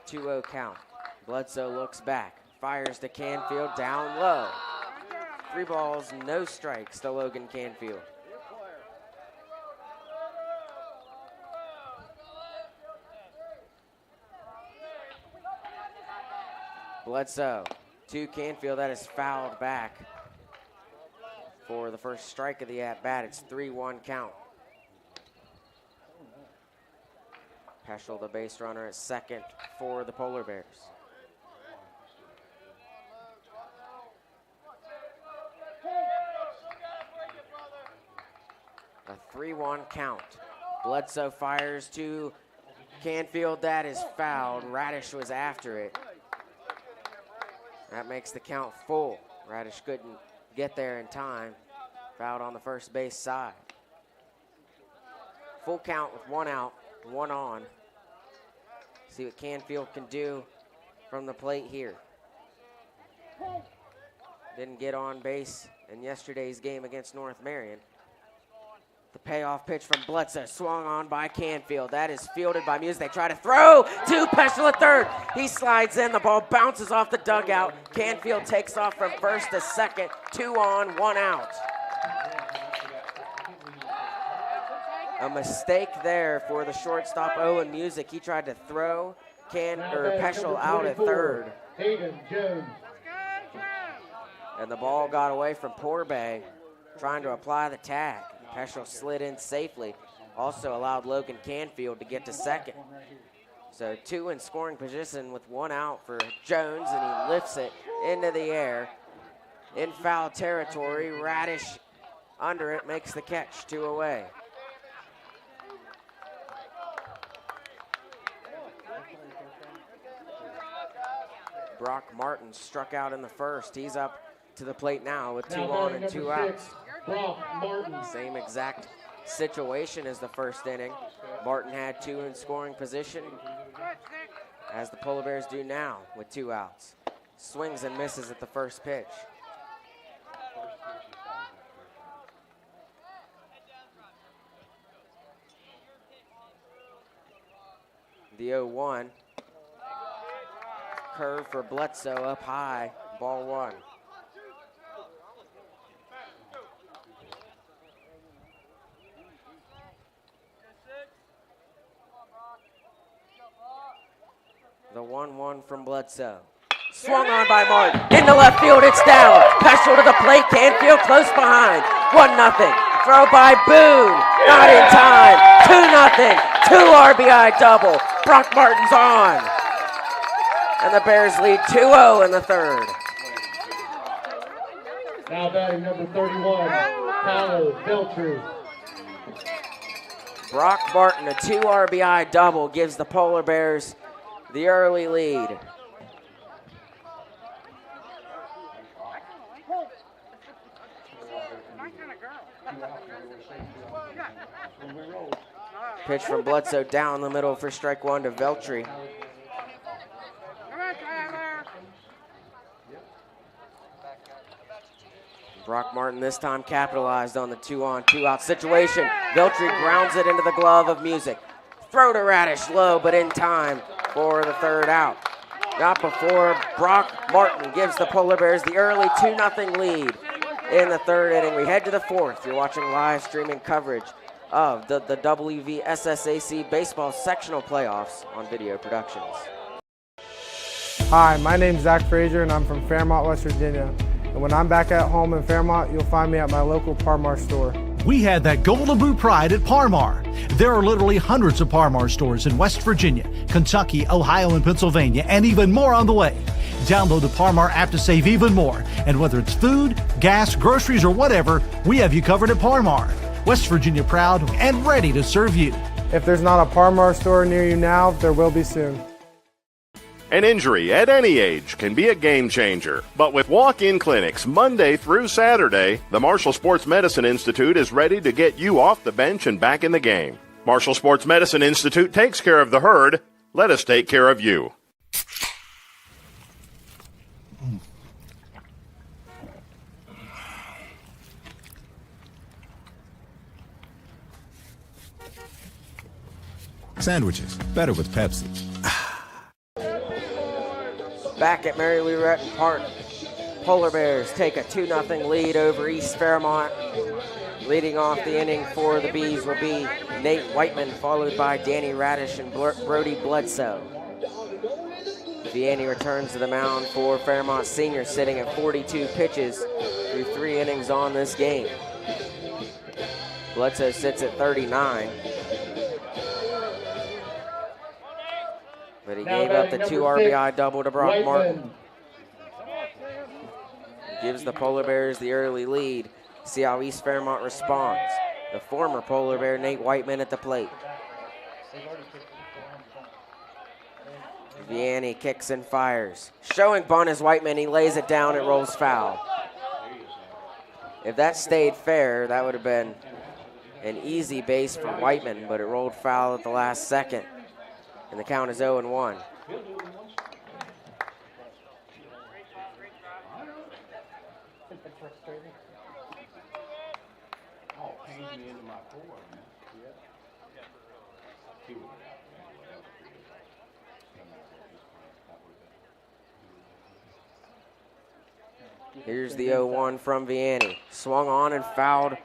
Two-0 count. Bledsoe looks back. Fires to Canfield down low. 3 balls, no strikes to Logan Canfield. Bledsoe to Canfield, that is fouled back for the first strike of the at-bat. It's 3-1 count. Peschel, the base runner, at second for the Polar Bears. A 3-1 count. Bledsoe fires to Canfield, that is fouled. Radish was after it. That makes the count full. Radish couldn't get there in time. Fouled on the first base side. Full count with 1 out, 1 on. See what Canfield can do from the plate here. Didn't get on base in yesterday's game against North Marion. The payoff pitch from Bledsoe, swung on by Canfield. That is fielded by Muse. They try to throw to Peschel at third. He slides in, the ball bounces off the dugout. Canfield takes off from first to second. 2 on, 1 out. A mistake there for the shortstop, Owen Music. He tried to throw Peschel out at third. Hayden Jones. And the ball got away from Porbay, trying to apply the tag. Peschel slid in safely. Also allowed Logan Canfield to get to second. So 2 in scoring position with 1 out for Jones, and he lifts it into the air. in foul territory. Radish under it, makes the catch, 2 away. Brock Martin struck out in the first. He's up to the plate now with 2 on and 2 outs. Brock Martin. Same exact situation as the first inning. Martin had 2 in scoring position, as the Polar Bears do now with 2 outs. Swings and misses at the first pitch. The 0-1. Curve for Bledsoe up high, ball 1. The 1-1 from Bledsoe. Swung on by Martin. In the left field, it's down. Peschel to the plate, Canfield close behind. 1-0. Throw by Boone. Not in time. 2-0. 2 RBI double. Brock Martin's on. And the Bears lead 2-0 in the third. Now batting number 31, Tyler Beltry. Brock Martin, a 2 RBI double, gives the Polar Bears the early lead. Pitch from Bledsoe down the middle for strike 1 to Veltri. Brock Martin this time capitalized on the 2 on 2 out situation. Veltri grounds it into the glove of Music. Throw to Radish low, but in time for the third out. Not before Brock Martin gives the Polar Bears the early 2-0 lead in the third inning. We head to the fourth. You're watching live streaming coverage of the WVSSAC baseball sectional playoffs on Video Productions. Hi, my name's Zach Frazier and I'm from Fairmont, West Virginia. And when I'm back at home in Fairmont, you'll find me at my local Parmar store. We had that Golden Boot pride at Parmar. There are literally hundreds of Parmar stores in West Virginia, Kentucky, Ohio, and Pennsylvania, and even more on the way. Download the Parmar app to save even more. And whether it's food, gas, groceries, or whatever, we have you covered at Parmar. West Virginia proud and ready to serve you. If there's not a Parmar store near you now, there will be soon. An injury at any age can be a game changer, but with walk-in clinics Monday through Saturday, the Marshall Sports Medicine Institute is ready to get you off the bench and back in the game. Marshall Sports Medicine Institute takes care of the herd. Let us take care of you. Sandwiches, better with Pepsi. Back at Mary Lou Retton Park, Polar Bears take a 2-0 lead over East Fairmont. Leading off the inning for the Bees will be Nate Whiteman, followed by Danny Radish and Brody Bledsoe. Vianney returns to the mound for Fairmont Senior, sitting at 42 pitches through 3 innings on this game. Bledsoe sits at 39. But he gave up the 2 RBI double to Brock Martin. Gives the Polar Bears the early lead. See how East Fairmont responds. The former Polar Bear, Nate Whiteman, at the plate. Vianney kicks and fires. Showing bunt is Whiteman. He lays it down. It rolls foul. If that stayed fair, that would have been an easy base for Whiteman, but it rolled foul at the last second. And the count is 0-1. Here's the 0-1 from Vianney. Swung on and fouled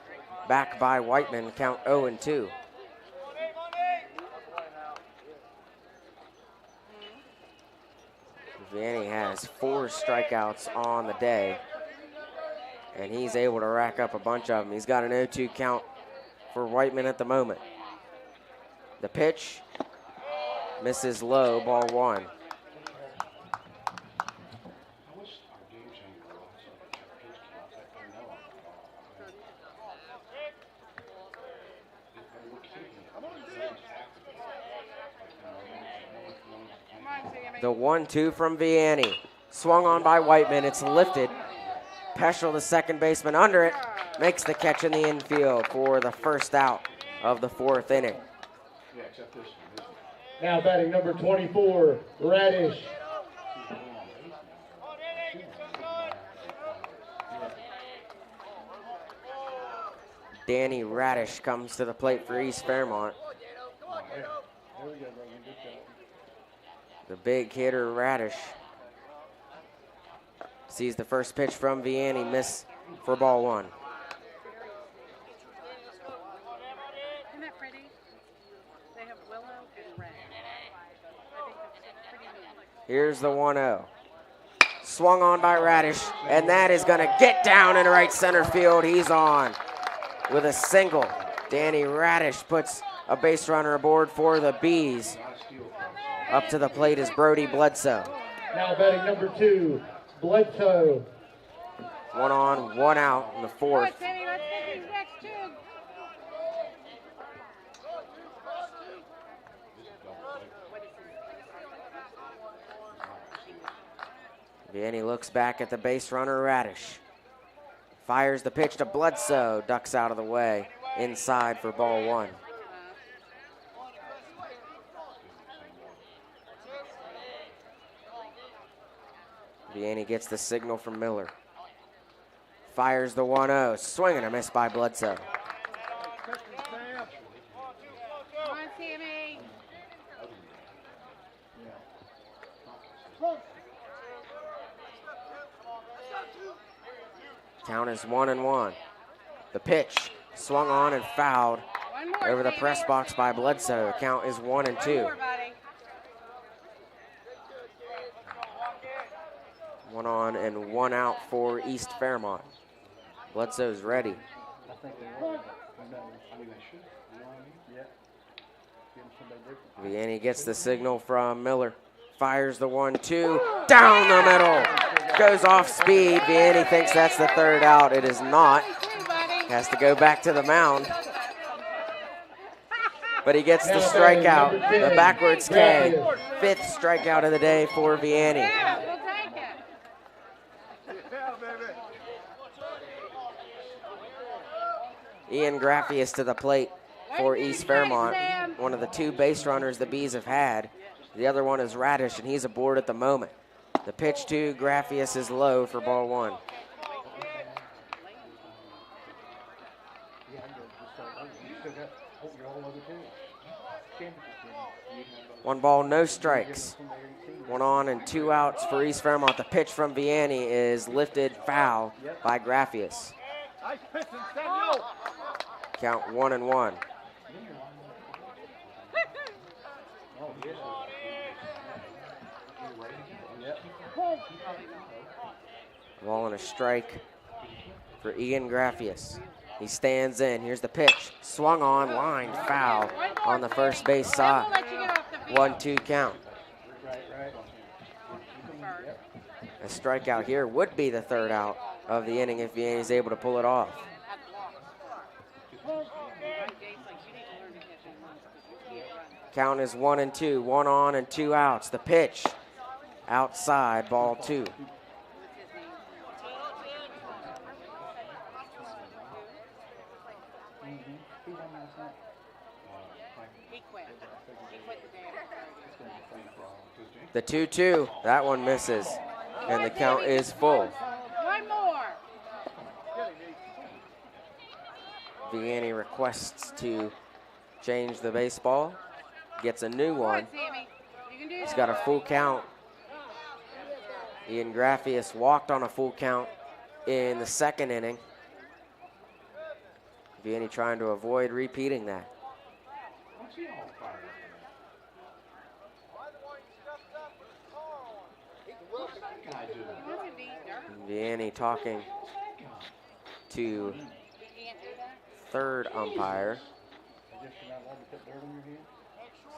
back by Whiteman. Count 0-2. Vianney has 4 strikeouts on the day, and he's able to rack up a bunch of them. He's got an 0-2 count for Whiteman at the moment. The pitch misses low, ball 1. The 1-2 from Vianney. Swung on by Whiteman. It's lifted. Peschel, the second baseman, under it. Makes the catch in the infield for the first out of the 4th inning. Now batting number 24, Radish. Danny Radish comes to the plate for East Fairmont. The big hitter Radish sees the first pitch from Vianney miss for ball 1. Isn't that pretty? They have willow and red. I think that's pretty neat. Here's the 1-0. Swung on by Radish, and that is going to get down in right center field. He's on with a single. Danny Radish puts a base runner aboard for the Bees. Up to the plate is Brody Bledsoe. Now batting number 2, Bledsoe. 1 on, 1 out in the 4th. Vianney looks back at the base runner, Radish. Fires the pitch to Bledsoe, ducks out of the way, inside for ball 1. Vianney gets the signal from Miller. Fires the 1-0, swing and a miss by Bledsoe. Come on, Sammy. Count is 1-1. The pitch swung on and fouled over the press box by Bledsoe. The count is 1-2. 1 on and 1 out for East Fairmont. Bledsoe's ready. Vianney gets the signal from Miller. Fires the 1-2. Down the middle. Goes off speed. Vianney thinks that's the 3rd out. It is not. Has to go back to the mound. But he gets the strikeout. The backwards K. 5th strikeout of the day for Vianney. Ian Graffius to the plate for East Fairmont. One of the 2 base runners the Bees have had. The other one is Radish, and he's aboard at the moment. The pitch to Graffius is low for ball 1. One ball, no strikes. 1 on and 2 outs for East Fairmont. The pitch from Vianney is lifted foul by Graffius. Count 1-1. Ball and a strike for Ian Graffius. He stands in. Here's the pitch. Swung on, line foul on the first base side. 1-2 count. A strikeout here would be the 3rd out of the inning if Vianney's able to pull it off. Count is 1-2. 1 on and 2 outs. The pitch outside, ball 2. The 2-2, that one misses, and the count is full. One more. Vianney requests to change the baseball, gets a new one. He's got a full count. Ian Graffius walked on a full count in the 2nd inning. Vianney trying to avoid repeating that. Vianney talking to 3rd umpire.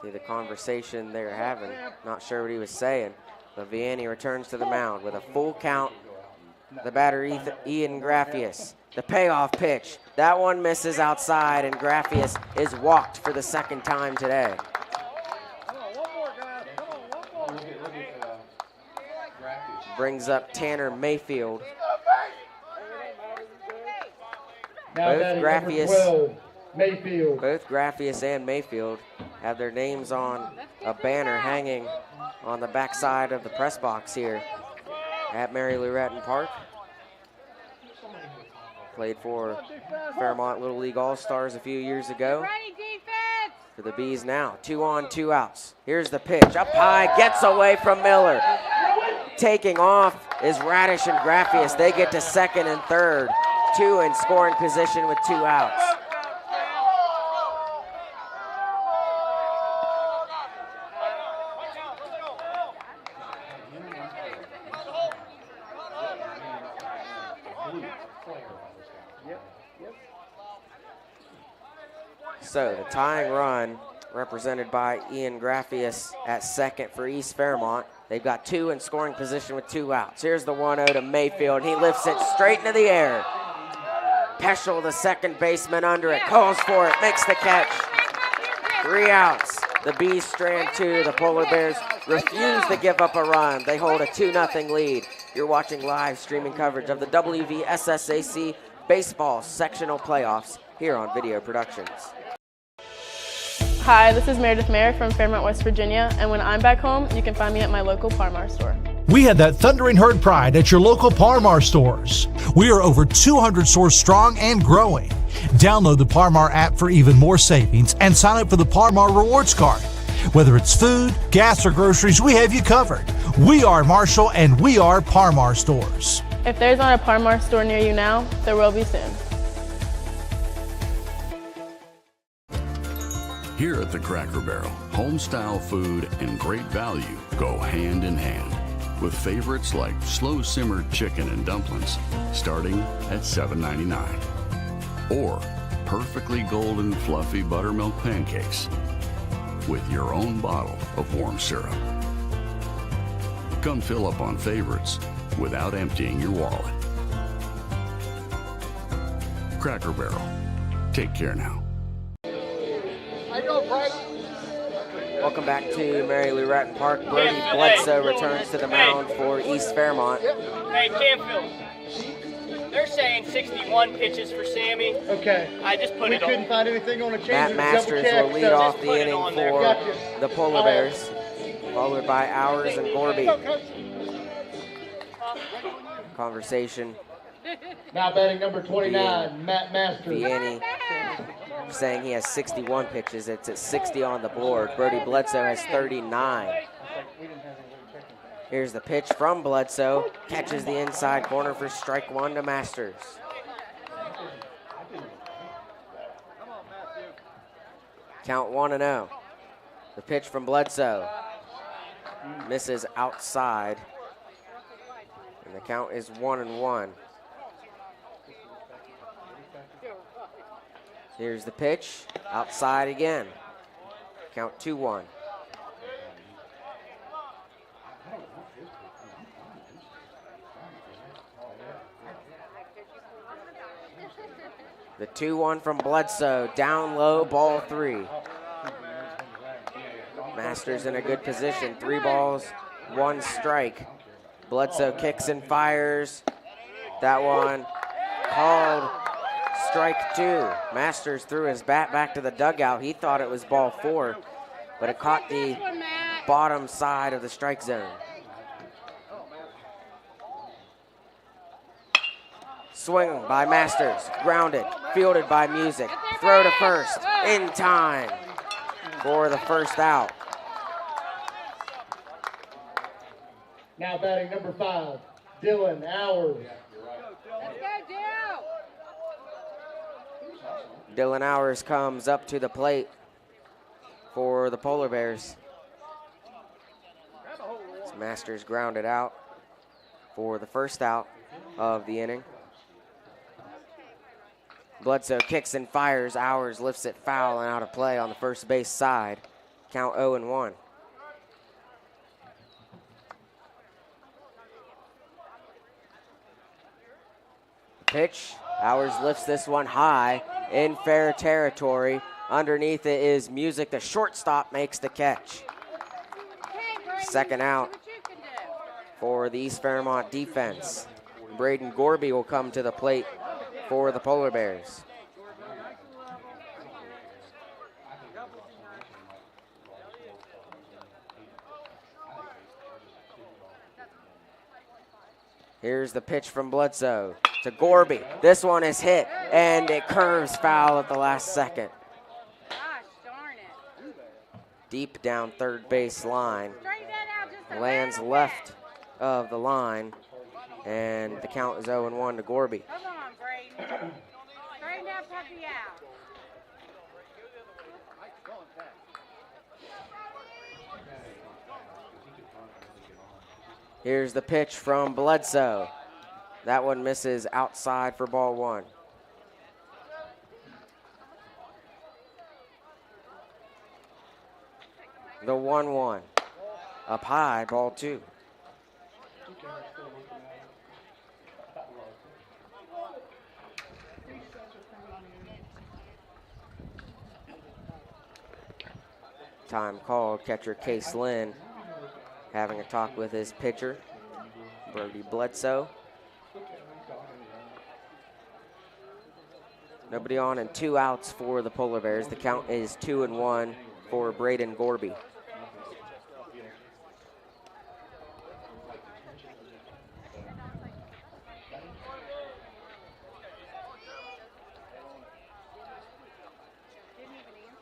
See the conversation they're having. Not sure what he was saying. But Vianney returns to the mound with a full count. The batter, Ian Graffius. The payoff pitch. That one misses outside, and Graffius is walked for the 2nd time today. brings up Tanner Mayfield. Now Both batting number Graffius, 12, Mayfield. both Graffius and Mayfield have their names on a banner hanging on the backside of the press box here at Mary Lou Retton Park. Played for Fairmont Little League All-Stars a few years ago. For the Bees now, 2 on, 2 outs. Here's the pitch, up high, gets away from Miller. Taking off is Radish and Graffius. They get to second and third. 2 in scoring position with 2 outs. So the tying run represented by Ian Graffius at second for East Fairmont. They've got 2 in scoring position with 2 outs. Here's the 1-0 to Mayfield. He lifts it straight into the air. Peschel, the second baseman, under it, calls for it, makes the catch. 3 outs. The Bees strand 2. The Polar Bears refuse to give up a run. They hold a 2-0 lead. You're watching live streaming coverage of the WVSSAC Baseball Sectional Playoffs here on Video Productions. Hi, this is Meredith Mayer from Fairmont, West Virginia, and when I'm back home, you can find me at my local Par-Mar store. We have that thundering herd pride at your local Par-Mar stores. We are over 200 stores strong and growing. Download the Par-Mar app for even more savings and sign up for the Par-Mar Rewards Card. Whether it's food, gas, or groceries, we have you covered. We are Marshall and we are Par-Mar stores. If there's not a Par-Mar store near you now, there will be soon. Here at the Cracker Barrel, home-style food and great value go hand in hand, with favorites like slow-simmered chicken and dumplings starting at $7.99, or perfectly golden fluffy buttermilk pancakes with your own bottle of warm syrup. Come fill up on favorites without emptying your wallet. Cracker Barrel. Take care now. Welcome back to Mary Lou Retton Park. Brody Bledsoe returns to the mound for East Fairmont. Hey, Canfield, they're saying 61 pitches for Sammy. Okay. I just put we it on. We couldn't find anything on a change. Matt Masters will lead off the inning for the Polar Bears, followed by Hours and Gorby. Conversation. Now batting number 29, Matt Masters. Vianney saying he has 61 pitches. It's at 60 on the board. Brody Bledsoe has 39. Here's the pitch from Bledsoe. Catches the inside corner for strike 1 to Masters. Count 1-0. The pitch from Bledsoe misses outside. And the count is 1-1. Here's the pitch, outside again. Count 2-1. The 2-1 from Bledsoe, down low, ball 3. Masters in a good position, 3 balls, 1 strike. Bledsoe kicks and fires. That one called strike 2. Masters threw his bat back to the dugout. He thought it was ball 4, but it caught the bottom side of the strike zone. Swing by Masters, grounded, fielded by Music. Throw to first, in time for the first out. Now batting number 5, Dylan Hours. Dylan Hours comes up to the plate for the Polar Bears. Masters grounded out for the first out of the inning. Bledsoe kicks and fires. Hours lifts it foul and out of play on the first base side. Count 0-1. Pitch. Hours lifts this one high in fair territory. Underneath it is Music. The shortstop makes the catch. Second out for the East Fairmont defense. Braden Gorby will come to the plate for the Polar Bears. Here's the pitch from Bledsoe to Gorby. This one is hit, and it curves foul at the last second. Deep down third base line. Lands left of the line, and the count is 0-1 to Gorby. Come on, Braden. Straighten that puppy out. Here's the pitch from Bledsoe. That one misses outside for ball one. The 1-1. Up high, ball two. Time called. Catcher Case Lynn having a talk with his pitcher, Brody Bledsoe. Nobody on and 2 outs for the Polar Bears. The count is 2-1 for Braden Gorby.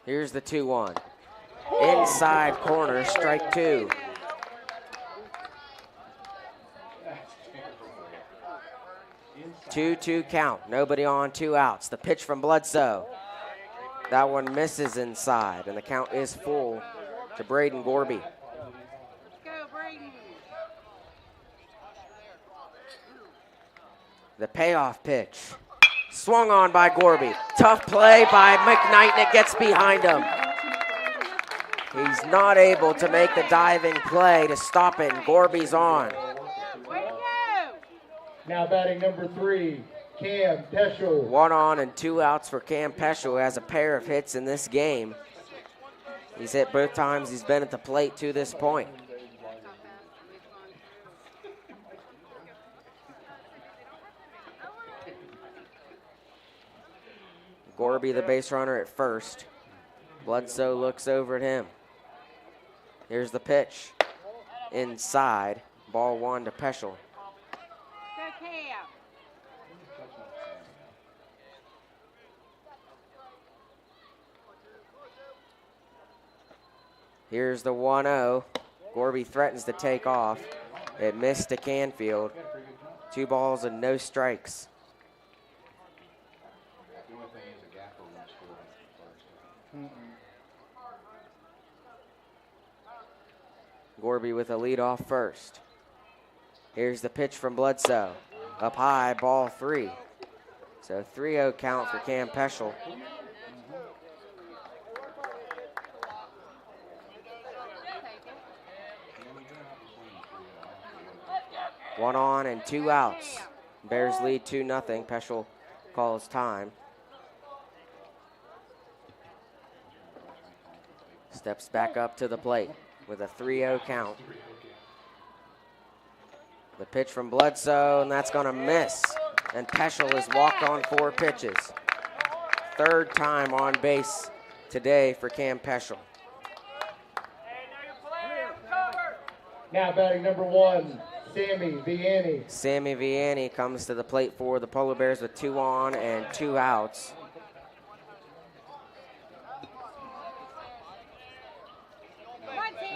Here's the 2-1. Inside corner, strike two. Two count, nobody on, 2 outs. The pitch from Bledsoe. That one misses inside, and the count is full to Braden Gorby. Go, Braden. The payoff pitch. Swung on by Gorby. Tough play by McKnight, and it gets behind him. He's not able to make the diving play to stop it, and Gorby's on. Now batting number 3, Cam Peschel. 1 on and 2 outs for Cam Peschel, who has a pair of hits in this game. He's hit both times he's been at the plate to this point. Gorby, the base runner at first. Bledsoe looks over at him. Here's the pitch. Inside. Ball 1 to Peschel. Here's the 1-0. Gorby threatens to take off. It missed to Canfield. 2 balls and no strikes. Gorby with a lead off first. Here's the pitch from Bledsoe. Up high, ball 3. So 3-0 count for Cam Peschel. One on and 2 outs. Bears lead 2-0. Peschel calls time. Steps back up to the plate with a 3-0 count. The pitch from Bledsoe, and that's going to miss. And Peschel has walked on 4 pitches. 3rd time on base today for Cam Peschel. Now batting number 1, Sammy Vianney. Sammy Vianney comes to the plate for the Polar Bears with 2 on and 2 outs.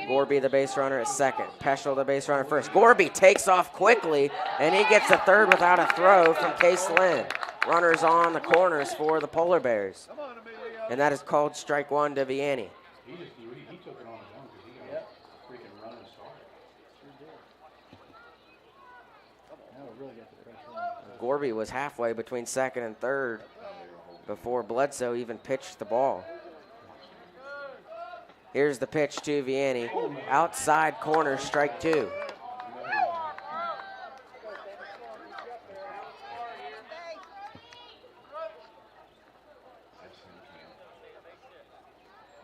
Gorby, the base runner, at second. Peschel, the base runner, first. Gorby takes off quickly, and he gets the third without a throw from Case Lynn. Runners on the corners for the Polar Bears. And that is called strike 1 to Vianney. Gorby was halfway between second and third before Bledsoe even pitched the ball. Here's the pitch to Vianney. Outside corner, strike 2.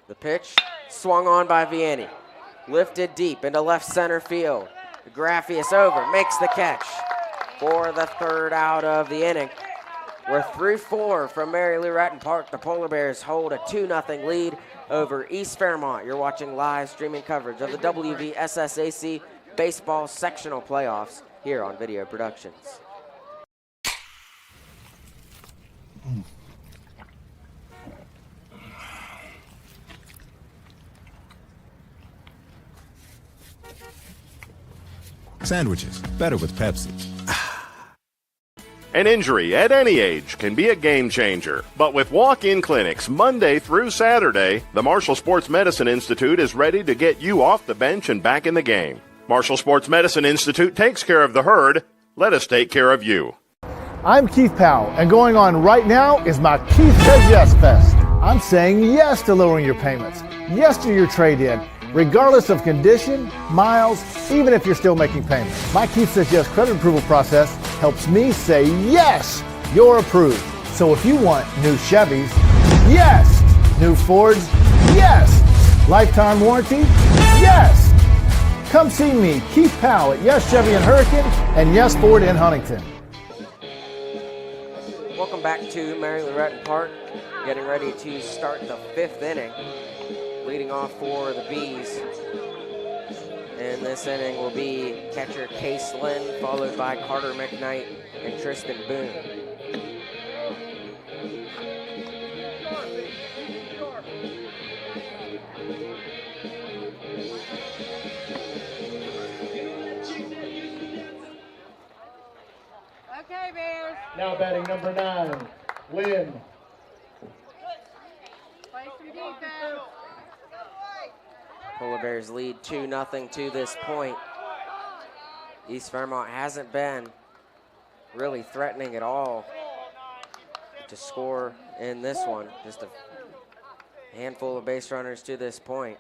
The pitch swung on by Vianney. Lifted deep into left center field. Graffius over, makes the catch for the third out of the inning. We're through 4 from Mary Lou Retton Park. The Polar Bears hold a 2-0 lead over East Fairmont. You're watching live streaming coverage of the WVSSAC Baseball Sectional Playoffs here on Video Productions. Sandwiches, better with Pepsi. An injury at any age can be a game changer. But with walk-in clinics Monday through Saturday, the Marshall Sports Medicine Institute is ready to get you off the bench and back in the game. Marshall Sports Medicine Institute takes care of the herd. Let us take care of you. I'm Keith Powell, and going on right now is my Keith Says Yes Fest. I'm saying yes to lowering your payments, yes to your trade-in, regardless of condition, miles, even if you're still making payments. My Keith Says Yes credit approval process helps me say yes, you're approved. So if you want new Chevys, yes. New Fords, yes. Lifetime warranty, yes. Come see me, Keith Powell at Yes Chevy in Hurricane and Yes Ford in Huntington. Welcome back to Mary Lou Retton Park. Getting ready to start the 5th inning. Leading off for the Bees in this inning will be catcher Case Lynn, followed by Carter McKnight and Tristan Boone. Okay, Bears. Now batting number 9, Lynn. Play some defense. Polar Bears lead 2-0 to this point. East Fairmont hasn't been really threatening at all to score in this one. Just a handful of base runners to this point.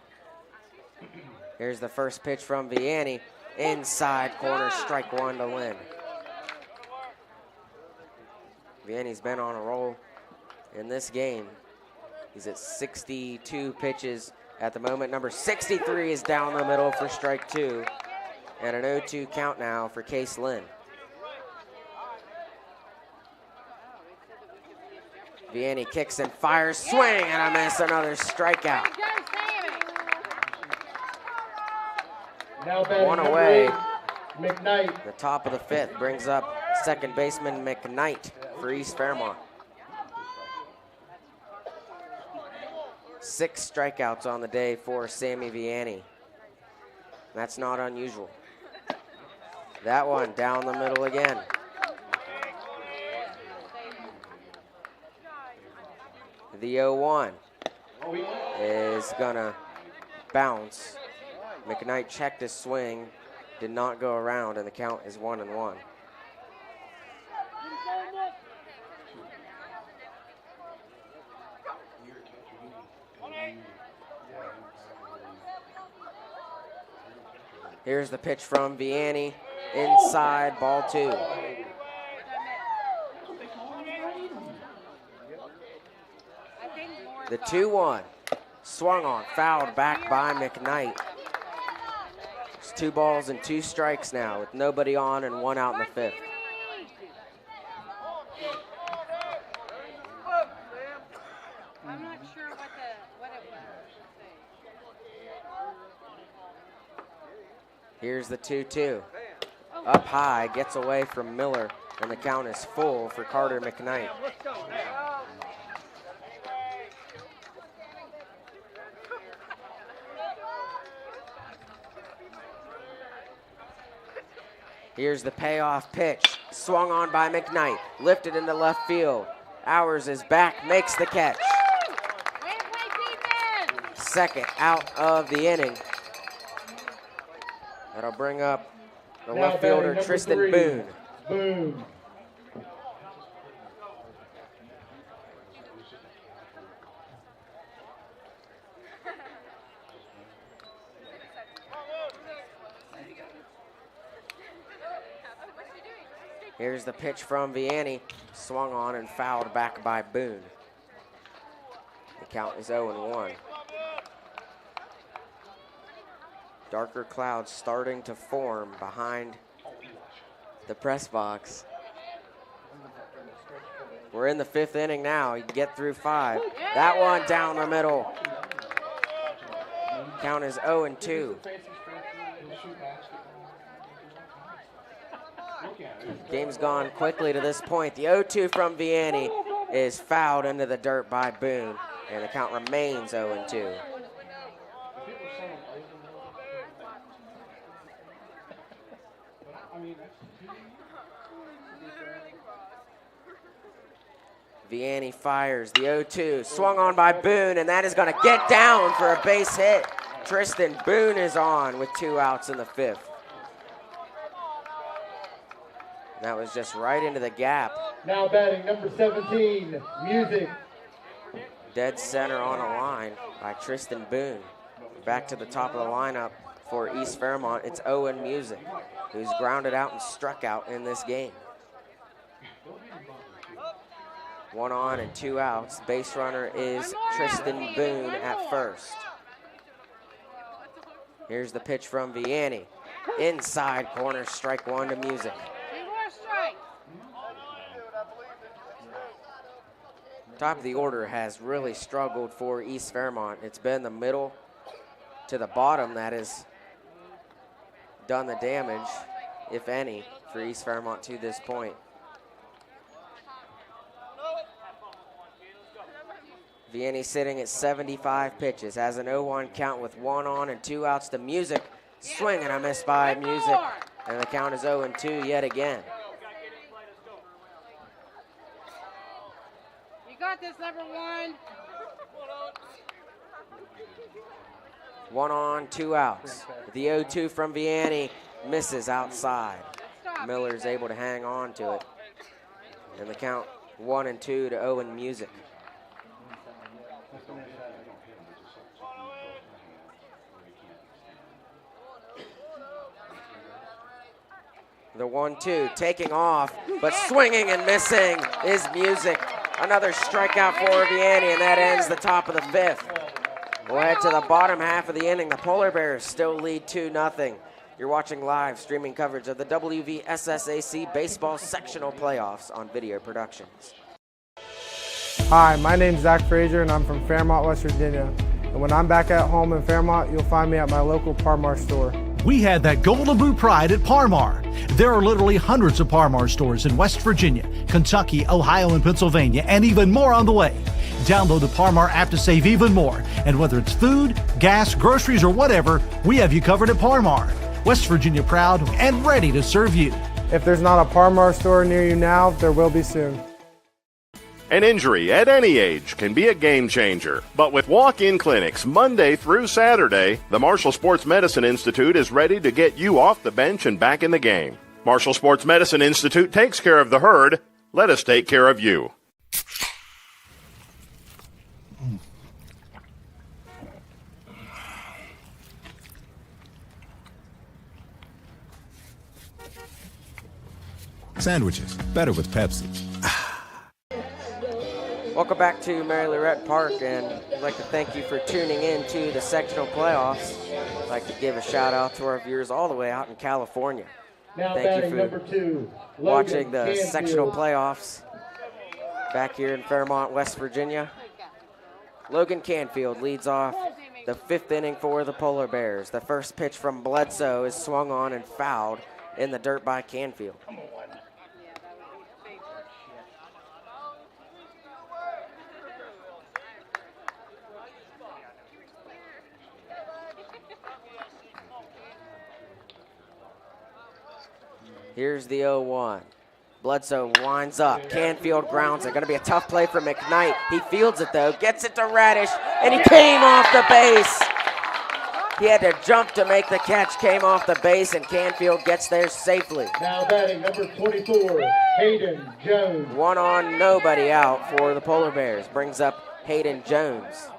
Here's the first pitch from Vianney. Inside corner, strike 1 to Lynn. Vianney's been on a roll in this game. He's at 62 pitches at the moment. Number 63 is down the middle for strike 2. And an 0-2 count now for Case Lynn. Vianney kicks and fires, swing and a miss, another strikeout. Now batting One number away. 8, McKnight. The top of the 5th brings up second baseman McKnight for East Fairmont. 6 strikeouts on the day for Sammy Vianney. That's not unusual. That one down the middle again. The 0-1 is gonna bounce. McKnight checked his swing, did not go around, and the count is 1-1. Here's the pitch from Vianney, inside, ball 2. The 2-1, swung on, fouled back by McKnight. It's 2 balls and 2 strikes now with nobody on and 1 out in the 5th. I'm not sure what it was. Here's the 2-2. Up high, gets away from Miller, and the count is full for Carter McKnight. Here's the payoff pitch, swung on by McKnight, lifted into left field.Owers is back, makes the catch. Second out of the inning. That'll bring up the left fielder, Tristan 3, Boone. Boone. Here's the pitch from Vianney, swung on and fouled back by Boone. The count is 0-1. Darker clouds starting to form behind the press box. We're in the 5th inning now. You can get through 5. That one down the middle. Count is 0-2. Game's gone quickly to this point. The 0-2 from Vianney is fouled into the dirt by Boone, and the count remains 0-2. Vianney fires the 0-2, swung on by Boone, and that is going to get down for a base hit. Tristan Boone is on with 2 outs in the 5th. That was just right into the gap. Now batting number 17, Music. Dead center on a line by Tristan Boone. Back to the top of the lineup for East Fairmont, it's Owen Music, who's grounded out and struck out in this game. 1 on and 2 outs. Base runner is Tristan Boone at first. Here's the pitch from Vianney. Inside corner, strike 1 to Music. Top of the order has really struggled for East Fairmont. It's been the middle to the bottom that has done the damage, if any, for East Fairmont to this point. Vianney sitting at 75 pitches, has an 0-1 count with 1 on and 2 outs to Music. Swing and a miss by Music, and the count is 0-2 yet again. You got this, number 1. 1 on, 2 outs. The 0-2 from Vianney misses outside. Miller's able to hang on to it. And the count 1-2 to Owen Music. The 1-2 taking off, but swinging and missing is Music. Another strikeout for Vianney, and that ends the top of the 5th. We'll head to the bottom half of the inning. The Polar Bears still lead 2-0. You're watching live streaming coverage of the WVSSAC Baseball Sectional Playoffs on Video Productions. Hi, my name's Zach Frazier, and I'm from Fairmont, West Virginia. And when I'm back at home in Fairmont, you'll find me at my local Parmar store. We had that Golden Boot pride at Parmar. There are literally hundreds of Parmar stores in West Virginia, Kentucky, Ohio, and Pennsylvania, and even more on the way. Download the Parmar app to save even more. And whether it's food, gas, groceries, or whatever, we have you covered at Parmar. West Virginia proud and ready to serve you. If there's not a Parmar store near you now, there will be soon. An injury at any age can be a game changer, but with walk-in clinics Monday through Saturday, the Marshall Sports Medicine Institute is ready to get you off the bench and back in the game. Marshall Sports Medicine Institute takes care of the herd. Let us take care of you. Sandwiches, better with Pepsi. Welcome back to Mary Lorette Park, and I'd like to thank you for tuning in to the sectional playoffs. I'd like to give a shout out to our viewers all the way out in California. Now Thank you batting number 2, watching the Logan sectional Canfield. playoffs back here in Fairmont, West Virginia. Logan Canfield leads off the 5th inning for the Polar Bears. The first pitch from Bledsoe is swung on and fouled in the dirt by Canfield. Here's the 0-1. Bledsoe winds up. Canfield grounds it. Going to be a tough play for McKnight. He fields it, though. Gets it to Radish, and he came off the base. He had to jump to make the catch, came off the base, and Canfield gets there safely. Now batting number 24, Hayden Jones. 1 on, nobody out for the Polar Bears. Brings up Hayden Jones.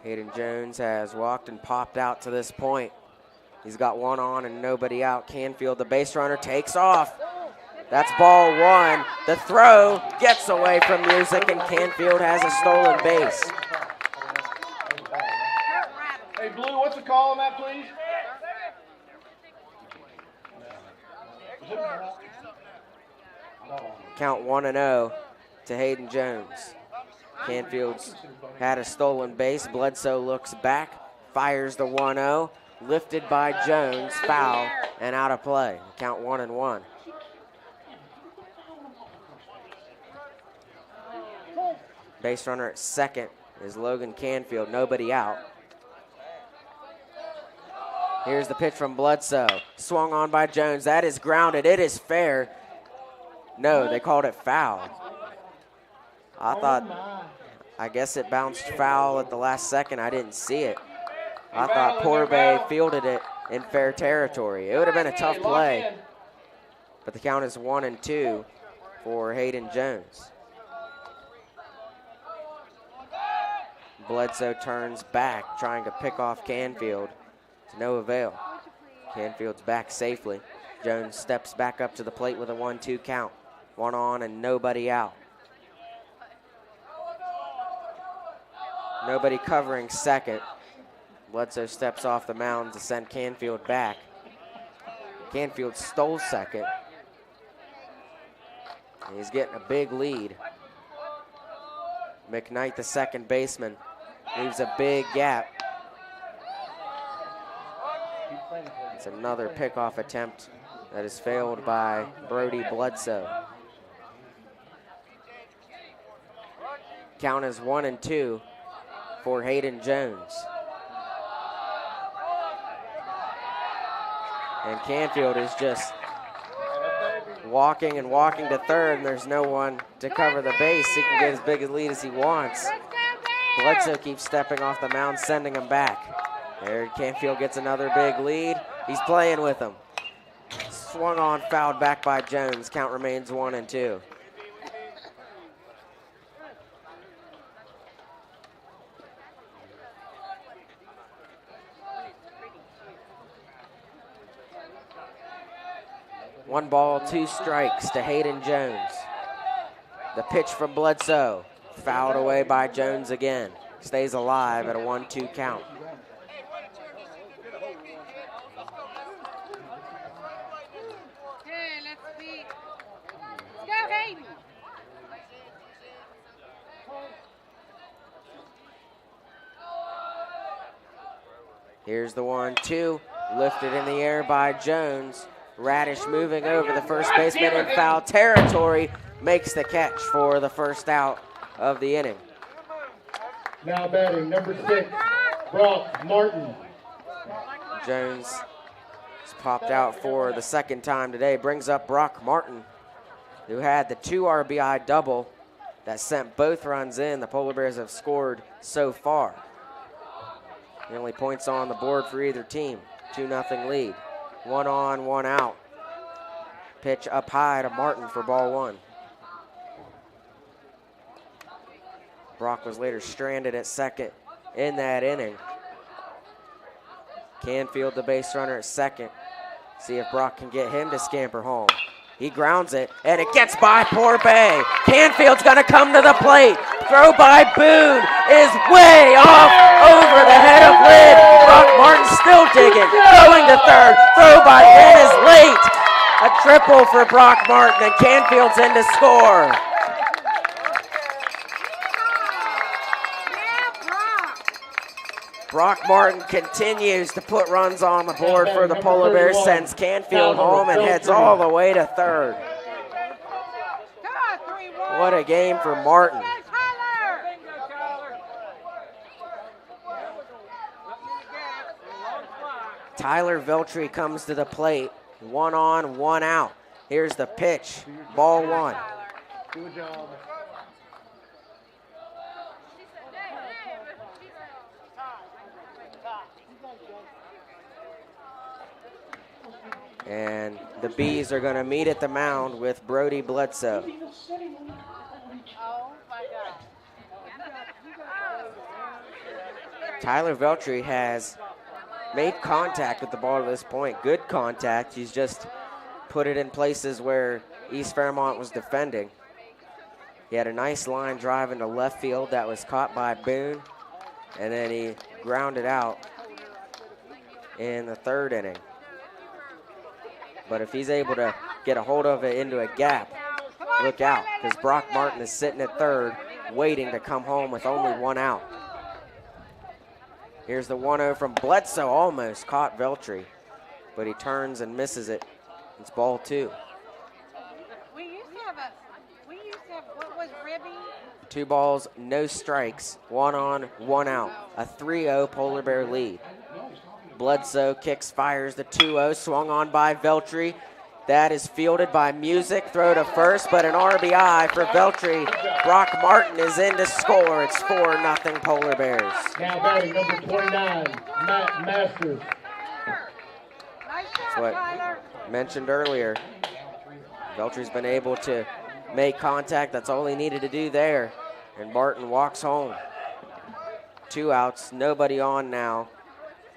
Hayden Jones has walked and popped out to this point. He's got one on and nobody out. Canfield, the base runner, takes off. That's ball one. The throw gets away from Music, and Canfield has a stolen base. Hey, Blue, what's the call on that, please? Count 1-0 to Hayden Jones. Canfield's had a stolen base. Bledsoe looks back, fires the 1-0, lifted by Jones, foul, and out of play. Count 1-1. Base runner at second is Logan Canfield, nobody out. Here's the pitch from Bledsoe. Swung on by Jones. That is grounded. It is fair. No, they called it foul. I guess it bounced foul at the last second. I didn't see it. I thought Porbay fielded it in fair territory. It would have been a tough play, but the count is 1-2 for Hayden Jones. Bledsoe turns back, trying to pick off Canfield. To no avail. Canfield's back safely. Jones steps back up to the plate with a 1-2 count. One on and nobody out. Nobody covering second. Bledsoe steps off the mound to send Canfield back. Canfield stole second. He's getting a big lead. McKnight, the second baseman, leaves a big gap. It's another pickoff attempt that is failed by Brody Bledsoe. Count is 1-2 for Hayden Jones. And Canfield is just walking and walking to third, and there's no one to cover the base. He can get as big a lead as he wants. Bledsoe keeps stepping off the mound, sending him back. There, Canfield gets another big lead. He's playing with him. Swung on, fouled back by Jones. Count remains 1-2. One ball, two strikes to Hayden Jones. The pitch from Bledsoe, fouled away by Jones again. Stays alive at a 1-2 count. Here's the 1-2, lifted in the air by Jones. Radish moving over the first baseman in foul territory, makes the catch for the first out of the inning. Now batting, number 6, Brock Martin. Jones has popped out for the second time today, brings up Brock Martin, who had the 2 RBI double that sent both runs in. The Polar Bears have scored so far. The only points on the board for either team, 2-0 lead. 1 on, 1 out. Pitch up high to Martin for ball 1. Brock was later stranded at second in that inning. Canfield, the base runner at second. See if Brock can get him to scamper home. He grounds it, and it gets by Porbay. Canfield's gonna come to the plate. Throw by Boone is way off over the head of Lynn. Brock Martin still digging, going to third. Throw by Lynn is late. A triple for Brock Martin, and Canfield's in to score. Brock Martin continues to put runs on the board for the Polar Bears, sends Canfield home and heads all the way to third. What a game for Martin. Tyler Veltri comes to the plate. 1 on, 1 out. Here's the pitch, ball 1. Good job. And the Bees are going to meet at the mound with Brody Bledsoe. Tyler Veltri has made contact with the ball to this point. Good contact. He's just put it in places where East Fairmont was defending. He had a nice line drive into left field that was caught by Boone, and then he grounded out in the third inning. But if he's able to get a hold of it into a gap, look out, because Brock Martin is sitting at third, waiting to come home with only one out. Here's the 1-0 from Bledsoe, almost caught Veltri, but he turns and misses it. It's ball 2. We used to have what was Ribby? 2 balls, no strikes, 1 on, 1 out. A 3-0 Polar Bear lead. Bledsoe kicks, fires the 2-0, swung on by Veltri. That is fielded by Music, throw to first, but an RBI for Veltri. Brock Martin is in to score. It's 4-0 Polar Bears. Now batting number 29, Matt Masters. That's what I mentioned earlier. Veltri's been able to make contact. That's all he needed to do there. And Martin walks home. 2 outs, nobody on now.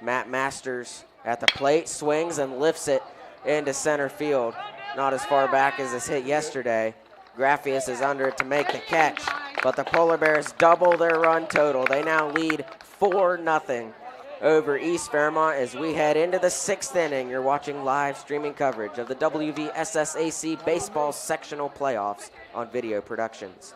Matt Masters at the plate, swings and lifts it into center field. Not as far back as this hit yesterday. Graffius is under it to make the catch, but the Polar Bears double their run total. They now lead 4-0 over East Fairmont as we head into the 6th inning. You're watching live streaming coverage of the WVSSAC Baseball Sectional Playoffs on Video Productions.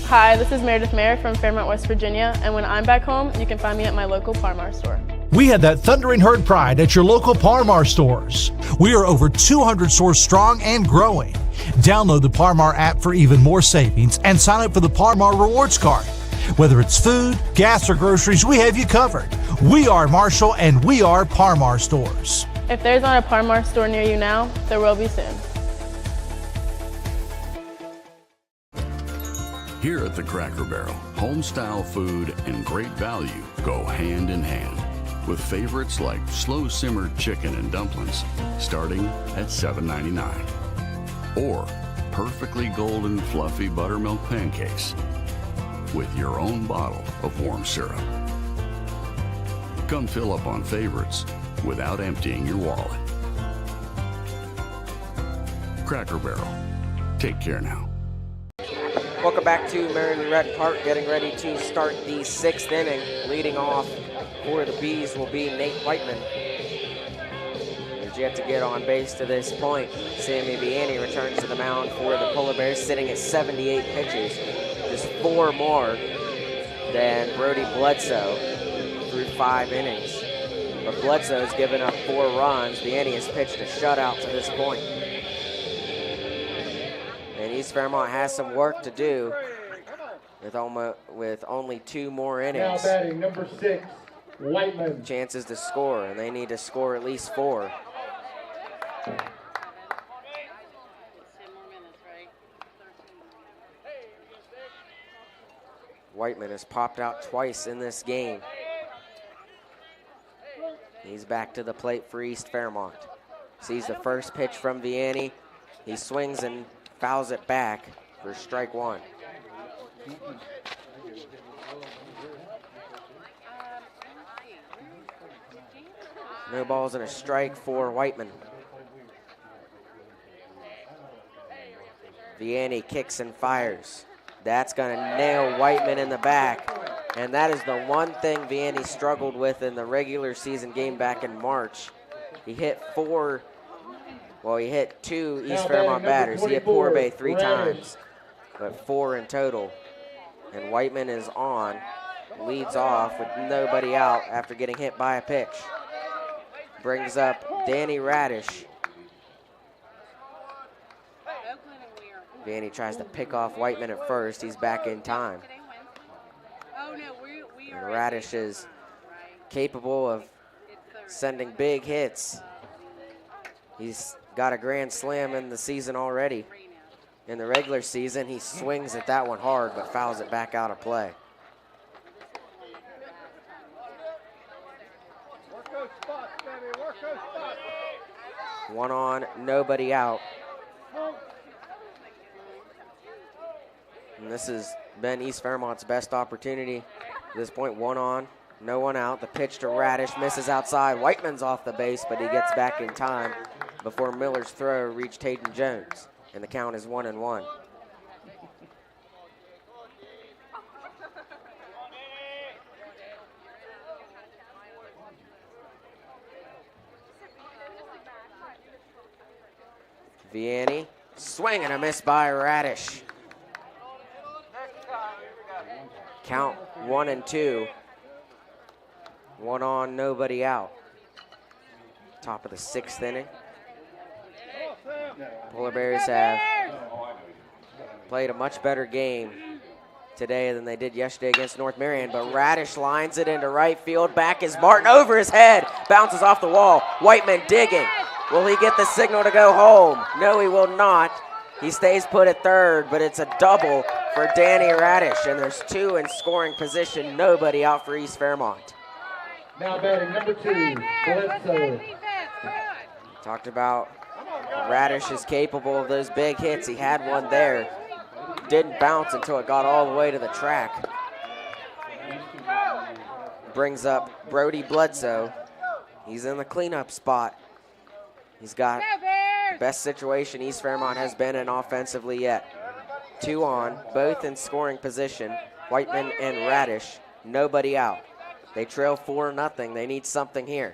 Hi, this is Meredith Mayer from Fairmont, West Virginia, and when I'm back home, you can find me at my local Par-Mar store. We had that thundering herd pride at your local Par-Mar stores. We are over 200 stores strong and growing. Download the Par-Mar app for even more savings and sign up for the Par-Mar rewards card. Whether it's food, gas, or groceries, we have you covered. We are Marshall and we are Par-Mar stores. If there's not a Par-Mar store near you now, there will be soon. Here at the Cracker Barrel, home-style food and great value go hand in hand, with favorites like slow-simmered chicken and dumplings starting at $7.99, or perfectly golden fluffy buttermilk pancakes with your own bottle of warm syrup. Come fill up on favorites without emptying your wallet. Cracker Barrel. Take care now. Welcome back to Mary Lou Retton Park, getting ready to start the 6th inning. Leading off for the Bees will be Nate Whiteman. He's yet to get on base to this point. Sammy Vianney returns to the mound for the Polar Bears, sitting at 78 pitches. Just 4 more than Brody Bledsoe through 5 innings. But Bledsoe's given up 4 runs. Vianney has pitched a shutout to this point. And East Fairmont has some work to do with only 2 more innings. Now batting number 6, Whiteman. Chances to score, and they need to score at least 4. Whiteman has popped out twice in this game. He's back to the plate for East Fairmont. Sees the first pitch from Vianney. He swings and fouls it back for strike 1. No balls and a strike for Whiteman. Vianney kicks and fires. That's going to nail Whiteman in the back. And that is the one thing Vianney struggled with in the regular season game back in March. He hit 2 East Fairmont batters. He hit Porbay 3 times, but 4 in total. And Whiteman is on, leads off with nobody out after getting hit by a pitch. Brings up Danny Radish. Vianney tries to pick off Whiteman at first. He's back in time. And Radish is capable of sending big hits. He's got a grand slam in the season already. In the regular season, he swings at that one hard, but fouls it back out of play. One on, nobody out. And this has been East Fairmont's best opportunity at this point. 1 on, No one out. The pitch to Radish misses outside. Whiteman's off the base, but he gets back in time before Miller's throw reached Hayden Jones. And the count is 1-1. Vianney, swing and a miss by Radish. Count 1-2. 1 on, nobody out. Top of the 6th inning. Polar Bears have played a much better game today than they did yesterday against North Marion, but Radish lines it into right field. Back is Martin over his head, bounces off the wall. Whiteman digging. Will he get the signal to go home? No, he will not. He stays put at third, but it's a double for Danny Radish, and there's 2 in scoring position. Nobody out for East Fairmont. Now batting number 2, Bledsoe. Talked about Radish is capable of those big hits. He had one there. Didn't bounce until it got all the way to the track. Brings up Brody Bledsoe. He's in the cleanup spot. He's got the best situation East Fairmont has been in offensively yet. 2 on, both in scoring position. Whiteman and Radish, nobody out. They trail 4-0. They need something here.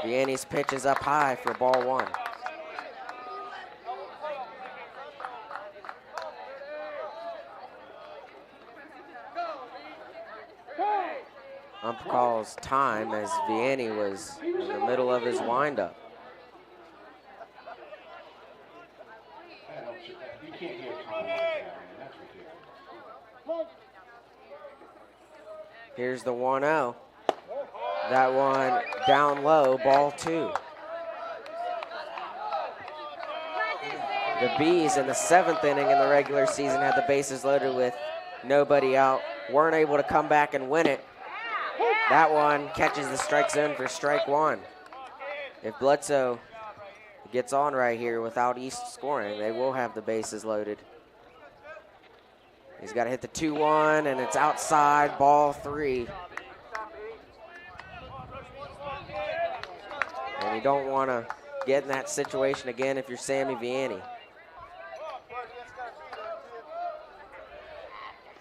Vianney's pitch is up high for ball 1. Ump calls time as Vianney was in the middle of his windup. Here's the 1-0. That one down low, ball 2. The Bees in the 7th inning in the regular season had the bases loaded with nobody out. Weren't able to come back and win it. That one catches the strike zone for strike 1. If Bledsoe gets on right here without East scoring, they will have the bases loaded. He's got to hit the 2-1, and it's outside, ball 3. And you don't want to get in that situation again if you're Sammy Vianney.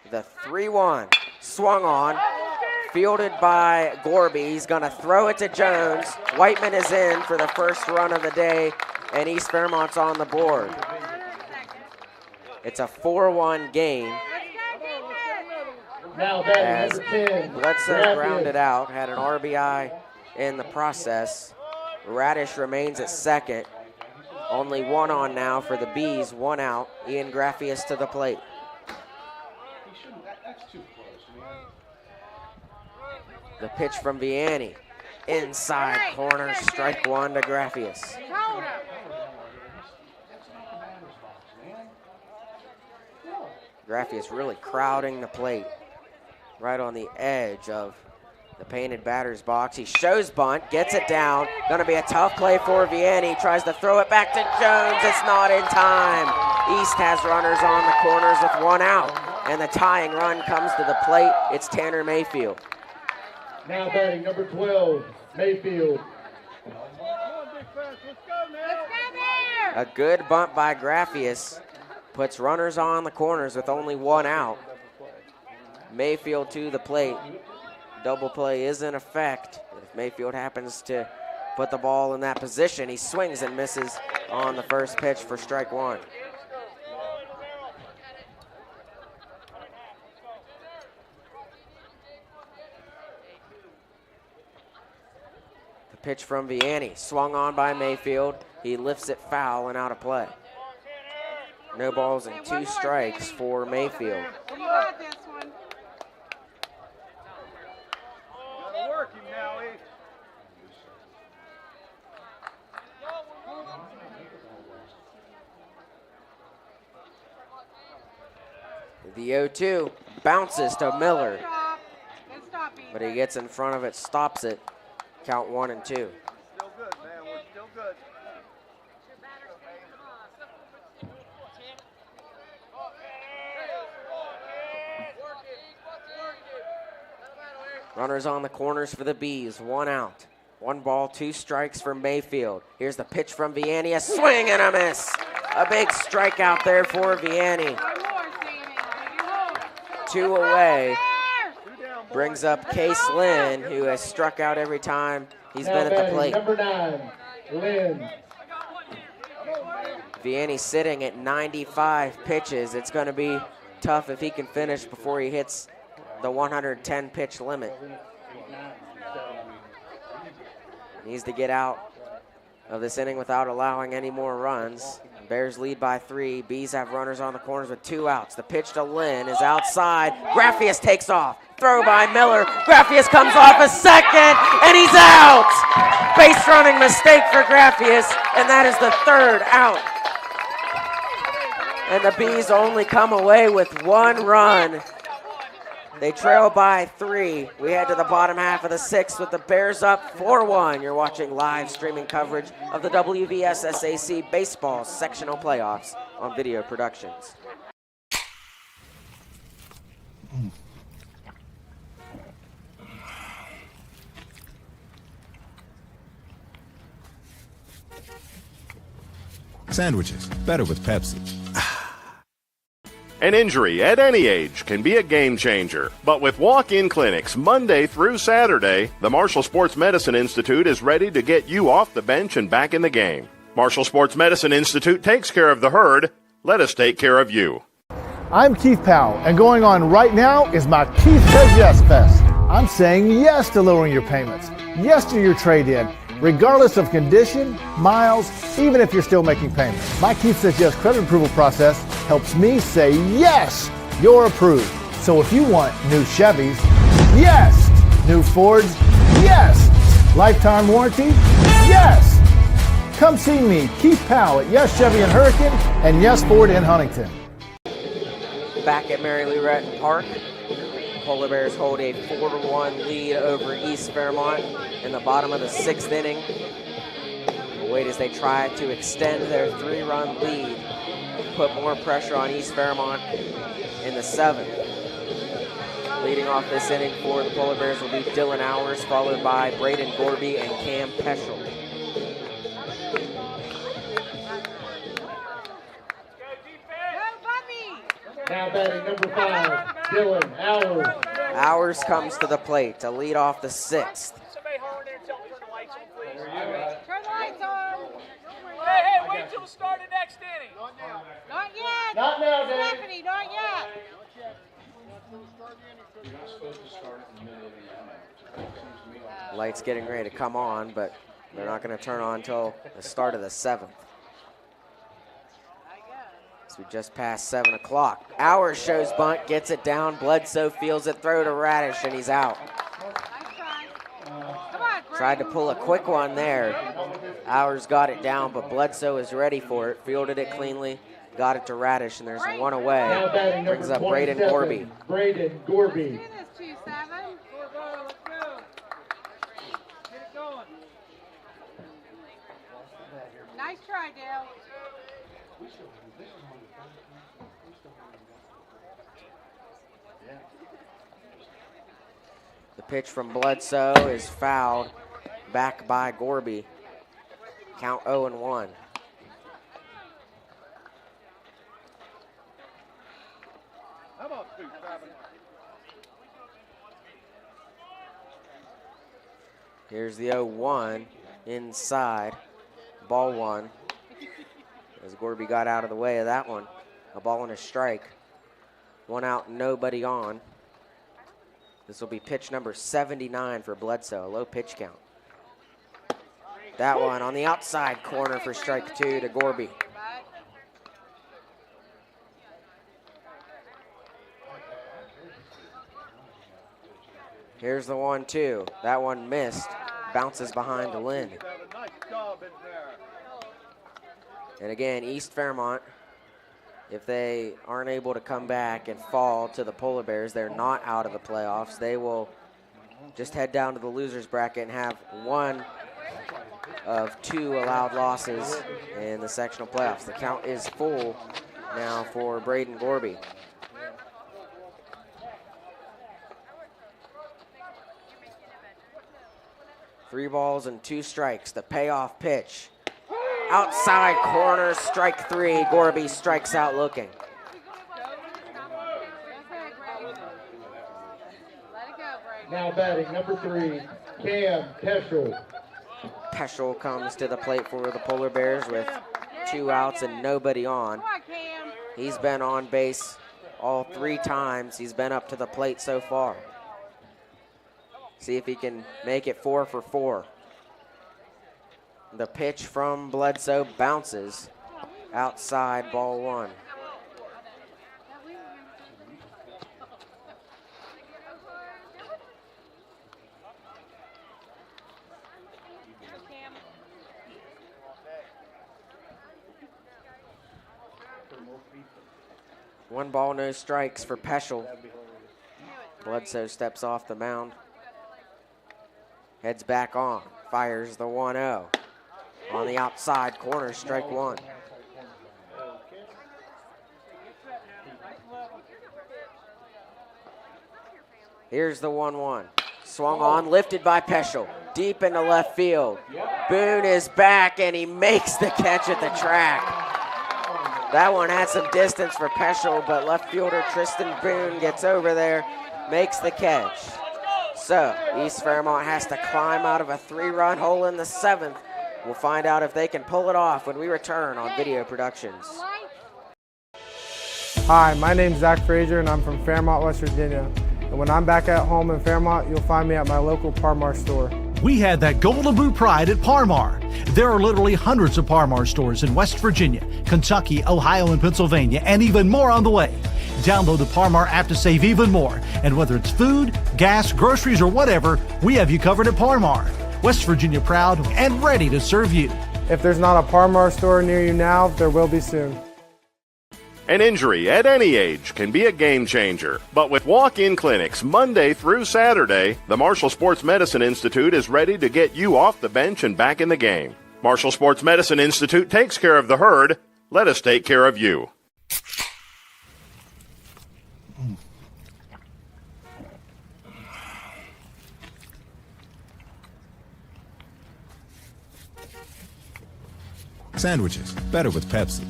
The 3-1, swung on, fielded by Gorby. He's going to throw it to Jones. Whiteman is in for the first run of the day, and East Fairmont's on the board. It's a 4-1 game. Now as batting number 10, Bledsoe grounded out, had an RBI in the process. Radish remains at second. Only 1 on now for the Bees, 1 out. Ian Graffius to the plate. The pitch from Vianney. Inside corner, strike 1 to Graffius. Graffius really crowding the plate. Right on the edge of the painted batter's box. He shows bunt, gets it down. Gonna be a tough play for Vianney. Tries to throw it back to Jones. It's not in time. East has runners on the corners with 1 out. And the tying run comes to the plate. It's Tanner Mayfield. Now batting number 12, Mayfield. A good bunt by Graffius. Puts runners on the corners with only 1 out. Mayfield to the plate. Double play is in effect. If Mayfield happens to put the ball in that position, he swings and misses on the first pitch for strike 1. The pitch from Vianney, swung on by Mayfield. He lifts it foul and out of play. No balls and 2 strikes for Mayfield. The 0-2 bounces to Miller, but he gets in front of it, stops it. Count 1 and 2. Still good, man. We're still good. Runners on the corners for the Bees, 1 out. 1 ball, 2 strikes for Mayfield. Here's the pitch from Vianney, a swing and a miss. A big strikeout there for Vianney. 2 away. Brings up Case Lynn, who has struck out every time he's been at the plate. Number 9, Lynn. Vianney sitting at 95 pitches. It's going to be tough if he can finish before he hits the 110 pitch limit. Needs to get out of this inning without allowing any more runs. Bears lead by 3. Bees have runners on the corners with 2 outs. The pitch to Lynn is outside. Graffius takes off. Throw by Miller. Graffius comes off a second, and he's out. Base running mistake for Graffius, and that is the 3rd out. And the Bees only come away with 1 run. They trail by 3. We head to the bottom half of the 6th with the Bears up 4-1. You're watching live streaming coverage of the WVSSAC Baseball Sectional Playoffs on Video Productions. Sandwiches, better with Pepsi. An injury at any age can be a game changer. But with walk-in clinics Monday through Saturday, the Marshall Sports Medicine Institute is ready to get you off the bench and back in the game. Marshall Sports Medicine Institute takes care of the herd. Let us take care of you. I'm Keith Powell, and going on right now is my Keith Says Yes Fest. I'm saying yes to lowering your payments, yes to your trade-in, regardless of condition, miles, even if you're still making payments. My Keith Says Yes credit approval process helps me say yes, you're approved. So if you want new Chevys, yes. New Fords, yes. Lifetime warranty, yes. Come see me, Keith Powell at Yes Chevy in Hurricane and Yes Ford in Huntington. Back at Mary Lou Retton Park, Polar Bears hold a 4-1 lead over East Fairmont in the bottom of the 6th inning. Wait as they try to extend their 3-run lead, put more pressure on East Fairmont in the 7th. Leading off this inning for the Polar Bears will be Dylan Hours, followed by Braden Gorby and Cam Peschel. Now batting number 5, Dylan Hours. Hours comes to the plate to lead off the 6th. Turn the lights on. Hey, wait till the start of next inning. Not yet. Not now, Dave. Stephanie, not yet. Lights getting ready to come on, but they're not going to turn on until the start of the 7th. So we just passed 7 o'clock. Hours shows bunt, gets it down. Bledsoe feels it, throw to Radish, and he's out. Tried to pull a quick one there. Hours got it down, but Bledsoe is ready for it. Fielded it cleanly, got it to Radish, and there's 1 away. Brings up Braden Gorby. Braden Gorby. Nice try, Dale. The pitch from Bledsoe is fouled back by Gorby. Count 0-1. Here's the 0-1 inside. Ball 1. As Gorby got out of the way of that one. A ball and a strike. 1 out, nobody on. This will be pitch number 79 for Bledsoe, a low pitch count. That one on the outside corner for strike 2 to Gorby. Here's the 1-2. That one missed. Bounces behind Lynn. And again, East Fairmont, if they aren't able to come back and fall to the Polar Bears, they're not out of the playoffs. They will just head down to the losers bracket and have 1 of 2 allowed losses in the sectional playoffs. The count is full now for Braden Gorby. 3 balls and 2 strikes. The payoff pitch. Outside corner, strike 3. Gorby strikes out looking. Now batting number 3, Cam Peschel. Peschel comes to the plate for the Polar Bears with 2 outs and nobody on. He's been on base all 3 times he's been up to the plate so far. See if he can make it 4 for 4. The pitch from Bledsoe bounces outside, ball 1. One ball, no strikes for Peschel. Bledsoe steps off the mound. Heads back on, fires the 1-0. On the outside corner, strike 1. Here's the 1-1. Swung on, lifted by Peschel. Deep into left field. Boone is back, and he makes the catch at the track. That one had some distance for Peschel, but left fielder Tristan Boone gets over there, makes the catch. So, East Fairmont has to climb out of a 3-run hole in the 7th. We'll find out if they can pull it off when we return on Video Productions. Hi, my name's Zach Frazier, and I'm from Fairmont, West Virginia. And when I'm back at home in Fairmont, you'll find me at my local Parmar store. We had that Golden Boot pride at Parmar. There are literally hundreds of Parmar stores in West Virginia, Kentucky, Ohio, and Pennsylvania, and even more on the way. Download the Parmar app to save even more. And whether it's food, gas, groceries, or whatever, we have you covered at Parmar. West Virginia proud and ready to serve you. If there's not a Parmar store near you now, there will be soon. An injury at any age can be a game changer, but with walk-in clinics Monday through Saturday, the Marshall Sports Medicine Institute is ready to get you off the bench and back in the game. Marshall Sports Medicine Institute takes care of the herd. Let us take care of you. Sandwiches, better with Pepsi.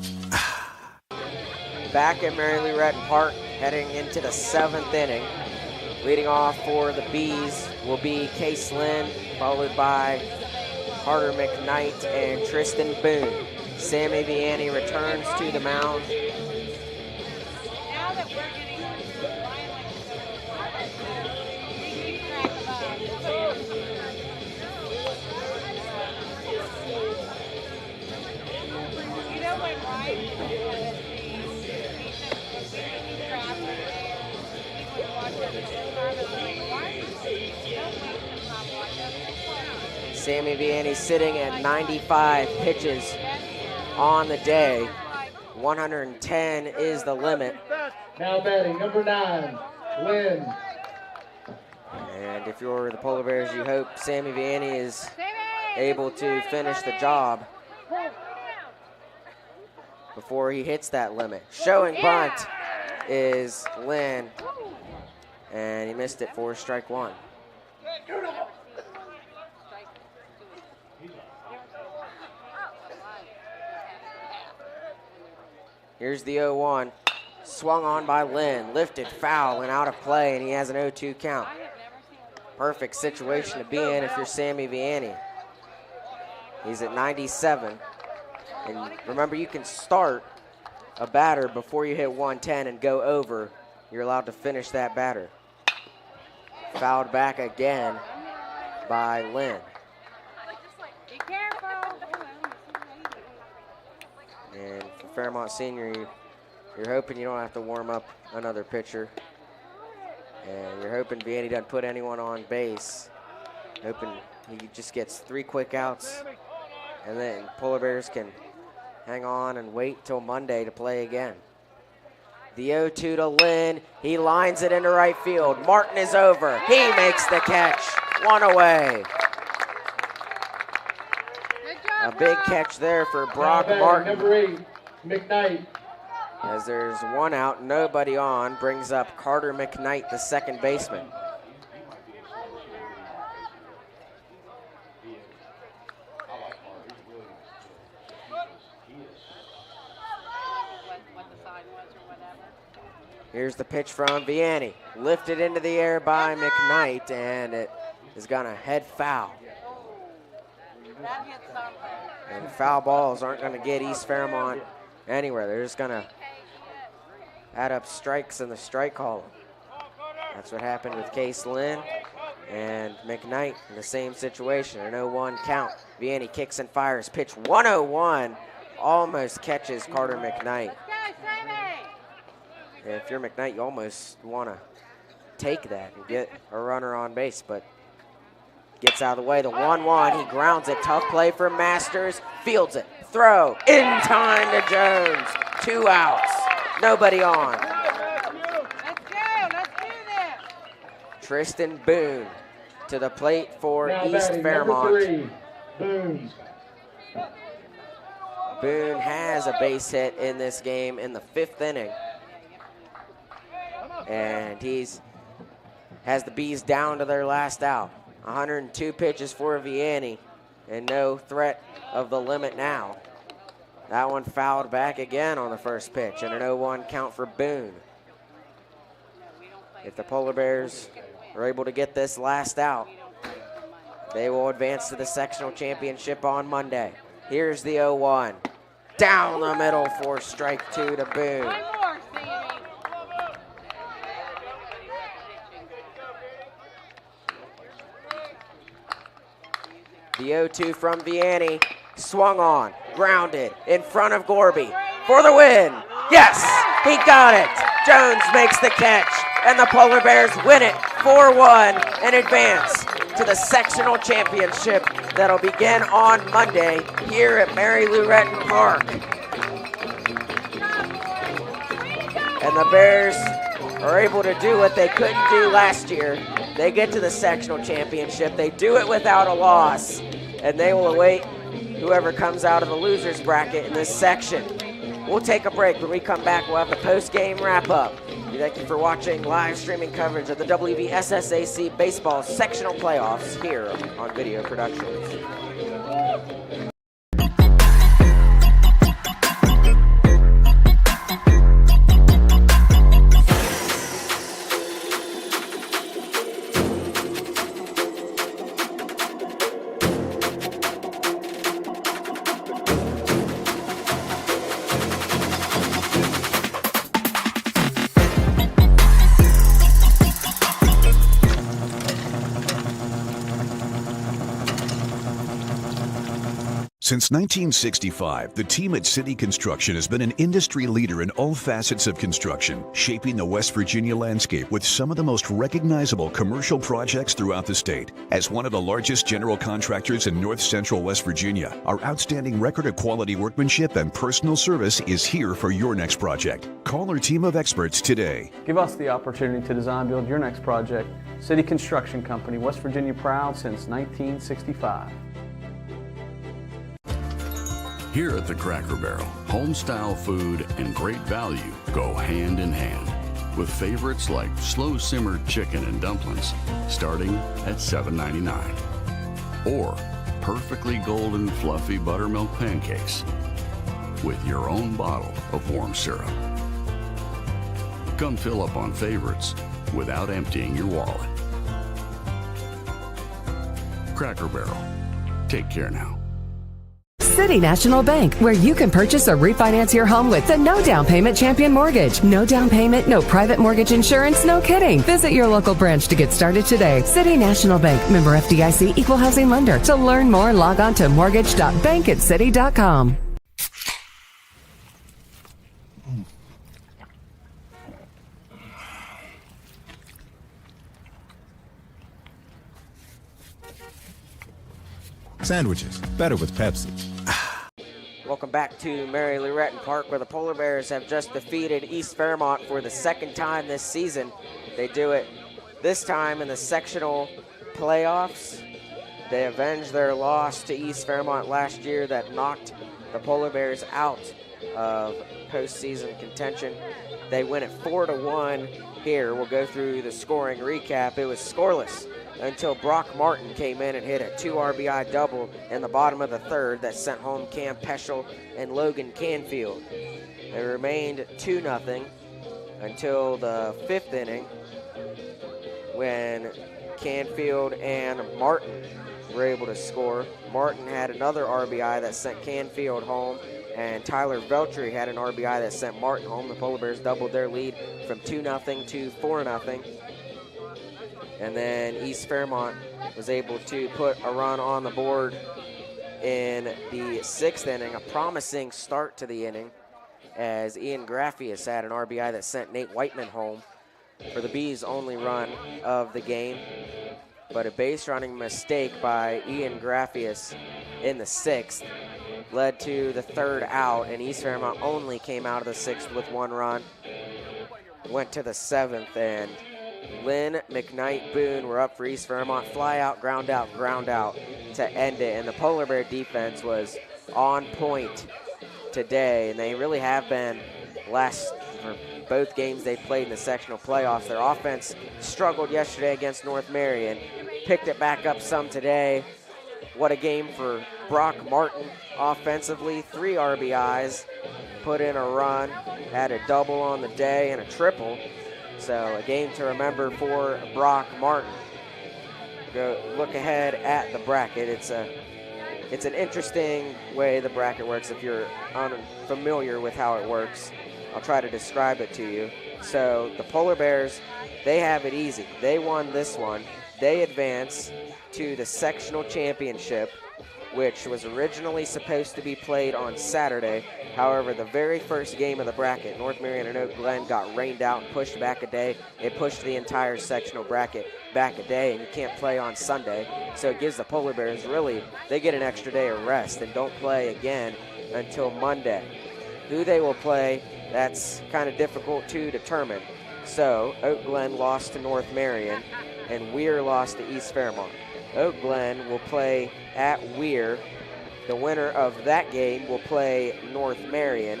Back at Mary Lou Retton Park, heading into the 7th inning. Leading off for the Bees will be Case Lynn, followed by Carter McKnight and Tristan Boone. Sammy Vianney returns to the mound. Sammy Vianney sitting at 95 pitches on the day. 110 is the limit. Now batting number 9, Lynn. And if you're the Polar Bears, you hope Sammy Vianney is able to finish the job before he hits that limit. Showing bunt is Lynn, and he missed it for strike 1. Here's the 0-1. Swung on by Lynn, lifted foul and out of play, and he has an 0-2 count. Perfect situation to be in if you're Sammy Vianney. He's at 97. And remember, you can start a batter before you hit 110 and go over. You're allowed to finish that batter. Fouled back again by Lynn. Be careful. And for Fairmont Senior, you're hoping you don't have to warm up another pitcher. And you're hoping Vianney doesn't put anyone on base. Hoping he just gets 3 quick outs. And then Polar Bears can hang on and wait till Monday to play again. The 0-2 to Lynn. He lines it into right field. Martin is over. He makes the catch. 1 away. A big catch there for Brock Martin. Number 8, McKnight. As there's 1 out, nobody on, brings up Carter McKnight, the second baseman. Here's the pitch from Vianney. Lifted into the air by McKnight, and it is going to head foul. And foul balls aren't going to get East Fairmont anywhere. They're just going to add up strikes in the strike column. That's what happened with Case Lynn and McKnight in the same situation. An 0-1 count. Vianney kicks and fires. Pitch 101. Almost catches Carter McKnight. And if you're McKnight, you almost want to take that and get a runner on base, but gets out of the way. The 1-1, he grounds it. Tough play for Masters. Fields it. Throw in time to Jones. 2 outs. Nobody on. Let's do this. Tristan Boone to the plate for Now East batting, Fairmont. number 3, Boone. Boone has a base hit in this game in the 5th inning. And has the Bees down to their last out. 102 pitches for Vianney and no threat of the limit now. That one fouled back again on the first pitch and an 0-1 count for Boone. If the Polar Bears are able to get this last out, they will advance to the sectional championship on Monday. Here's the 0-1. Down the middle for strike 2 to Boone. The 0-2 from Vianney, swung on, grounded, in front of Gorby for the win. Yes, he got it. Jones makes the catch, and the Polar Bears win it 4-1 and advance to the sectional championship that'll begin on Monday here at Mary Lou Retton Park. And the Bears are able to do what they couldn't do last year. They get to the sectional championship. They do it without a loss, and they will await whoever comes out of the losers bracket in this section. We'll take a break. When we come back, we'll have the post-game wrap-up. We thank you for watching live streaming coverage of the WVSSAC baseball sectional playoffs here on Video Productions. Since 1965, the team at City Construction has been an industry leader in all facets of construction, shaping the West Virginia landscape with some of the most recognizable commercial projects throughout the state. As one of the largest general contractors in north central West Virginia, our outstanding record of quality workmanship and personal service is here for your next project. Call our team of experts today. Give us the opportunity to design build your next project. City Construction Company, West Virginia proud since 1965. Here at the Cracker Barrel, home-style food and great value go hand in hand, with favorites like slow-simmered chicken and dumplings starting at $7.99, or perfectly golden fluffy buttermilk pancakes with your own bottle of warm syrup. Come fill up on favorites without emptying your wallet. Cracker Barrel. Take care now. City National Bank, where you can purchase or refinance your home with the no down payment Champion Mortgage. No down payment, no private mortgage insurance, no kidding. Visit your local branch to get started today. City National Bank, member FDIC, equal housing lender. To learn more, log on to mortgage.bankatcity.com. Sandwiches, better with Pepsi. Welcome back to Mary Lou Retton Park, where the Polar Bears have just defeated East Fairmont for the second time this season. They do it this time in the sectional playoffs. They avenged their loss to East Fairmont last year that knocked the Polar Bears out of postseason contention. They win it 4-1 here. We'll go through the scoring recap. It was scoreless until Brock Martin came in and hit a 2 RBI double in the bottom of the third that sent home Cam Peschel and Logan Canfield. It remained 2-0 until the 5th inning when Canfield and Martin were able to score. Martin had another RBI that sent Canfield home, and Tyler Veltri had an RBI that sent Martin home. The Polar Bears doubled their lead from 2-0 to 4-0. And then East Fairmont was able to put a run on the board in the 6th inning, a promising start to the inning, as Ian Graffius had an RBI that sent Nate Whiteman home for the Bees' only run of the game. But a base running mistake by Ian Graffius in the 6th led to the 3rd out, and East Fairmont only came out of the 6th with 1 run. Went to the 7th, and Lynn, McKnight, Boone were up for East Fairmont. Fly out, ground out to end it. And the Polar Bear defense was on point today, and they really have been for both games they played in the sectional playoffs. Their offense struggled yesterday against North Marion, picked it back up some today. What a game for Brock Martin offensively. 3 RBIs, put in a run, had a double on the day and a triple. So a game to remember for Brock Martin. Go look ahead at the bracket. It's an interesting way the bracket works. If you're unfamiliar with how it works, I'll try to describe it to you. So the Polar Bears, they have it easy. They won this one. They advance to the sectional championship, which was originally supposed to be played on Saturday. However, the very first game of the bracket, North Marion and Oak Glen, got rained out and pushed back a day. It pushed the entire sectional bracket back a day, and you can't play on Sunday. So it gives the Polar Bears, really, they get an extra day of rest and don't play again until Monday. Who they will play, that's kind of difficult to determine. So Oak Glen lost to North Marion, and Weir lost to East Fairmont. Oak Glen will play at Weir. The winner of that game will play North Marion.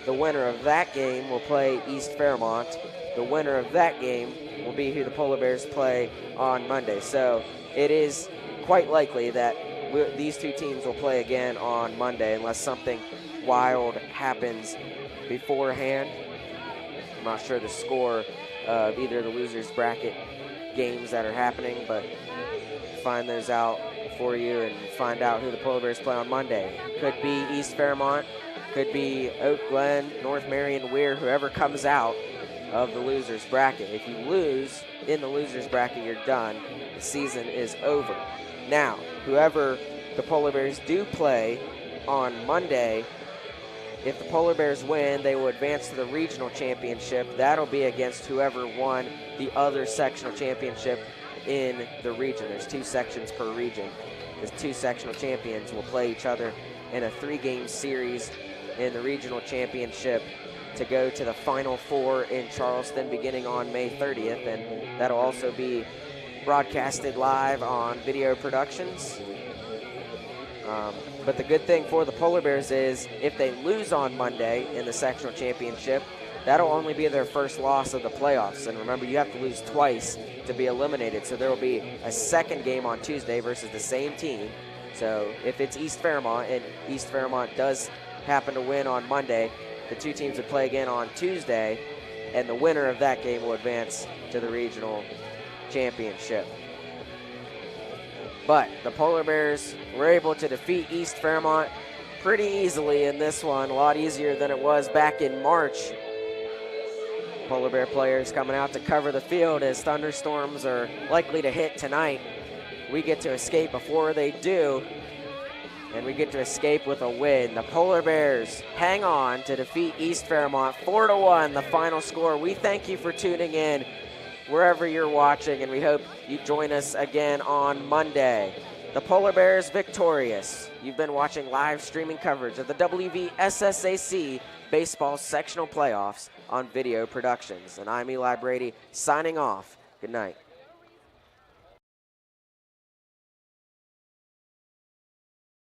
The winner of that game will play East Fairmont. The winner of that game will be who the Polar Bears play on Monday. So it is quite likely that these two teams will play again on Monday unless something wild happens beforehand. I'm not sure the score of either of the losers bracket games that are happening, but find those out for you and find out who the Polar Bears play on Monday. Could be East Fairmont, could be Oak Glen, North Marion, Weir, whoever comes out of the losers bracket. If you lose in the losers bracket, you're done. The season is over. Now, whoever the Polar Bears do play on Monday, if the Polar Bears win, they will advance to the regional championship. That'll be against whoever won the other sectional championship in the region. There's 2 sections per region. The 2 sectional champions will play each other in a 3-game series in the regional championship to go to the Final Four in Charleston beginning on May 30th, and that'll also be broadcasted live on Video Productions. But the good thing for the Polar Bears is if they lose on Monday in the sectional championship, that'll only be their first loss of the playoffs. And remember, you have to lose twice to be eliminated. So there will be a second game on Tuesday versus the same team. So if it's East Fairmont and East Fairmont does happen to win on Monday, the 2 teams would play again on Tuesday, and the winner of that game will advance to the regional championship. But the Polar Bears were able to defeat East Fairmont pretty easily in this one, a lot easier than it was back in March. Polar Bear players coming out to cover the field as thunderstorms are likely to hit tonight. We get to escape before they do, and we get to escape with a win. The Polar Bears hang on to defeat East Fairmont 4-1, the final score. We thank you for tuning in wherever you're watching, and we hope you join us again on Monday. The Polar Bears victorious. You've been watching live streaming coverage of the WVSSAC Baseball Sectional Playoffs on Video Productions. And I'm Eli Brady signing off. Good night.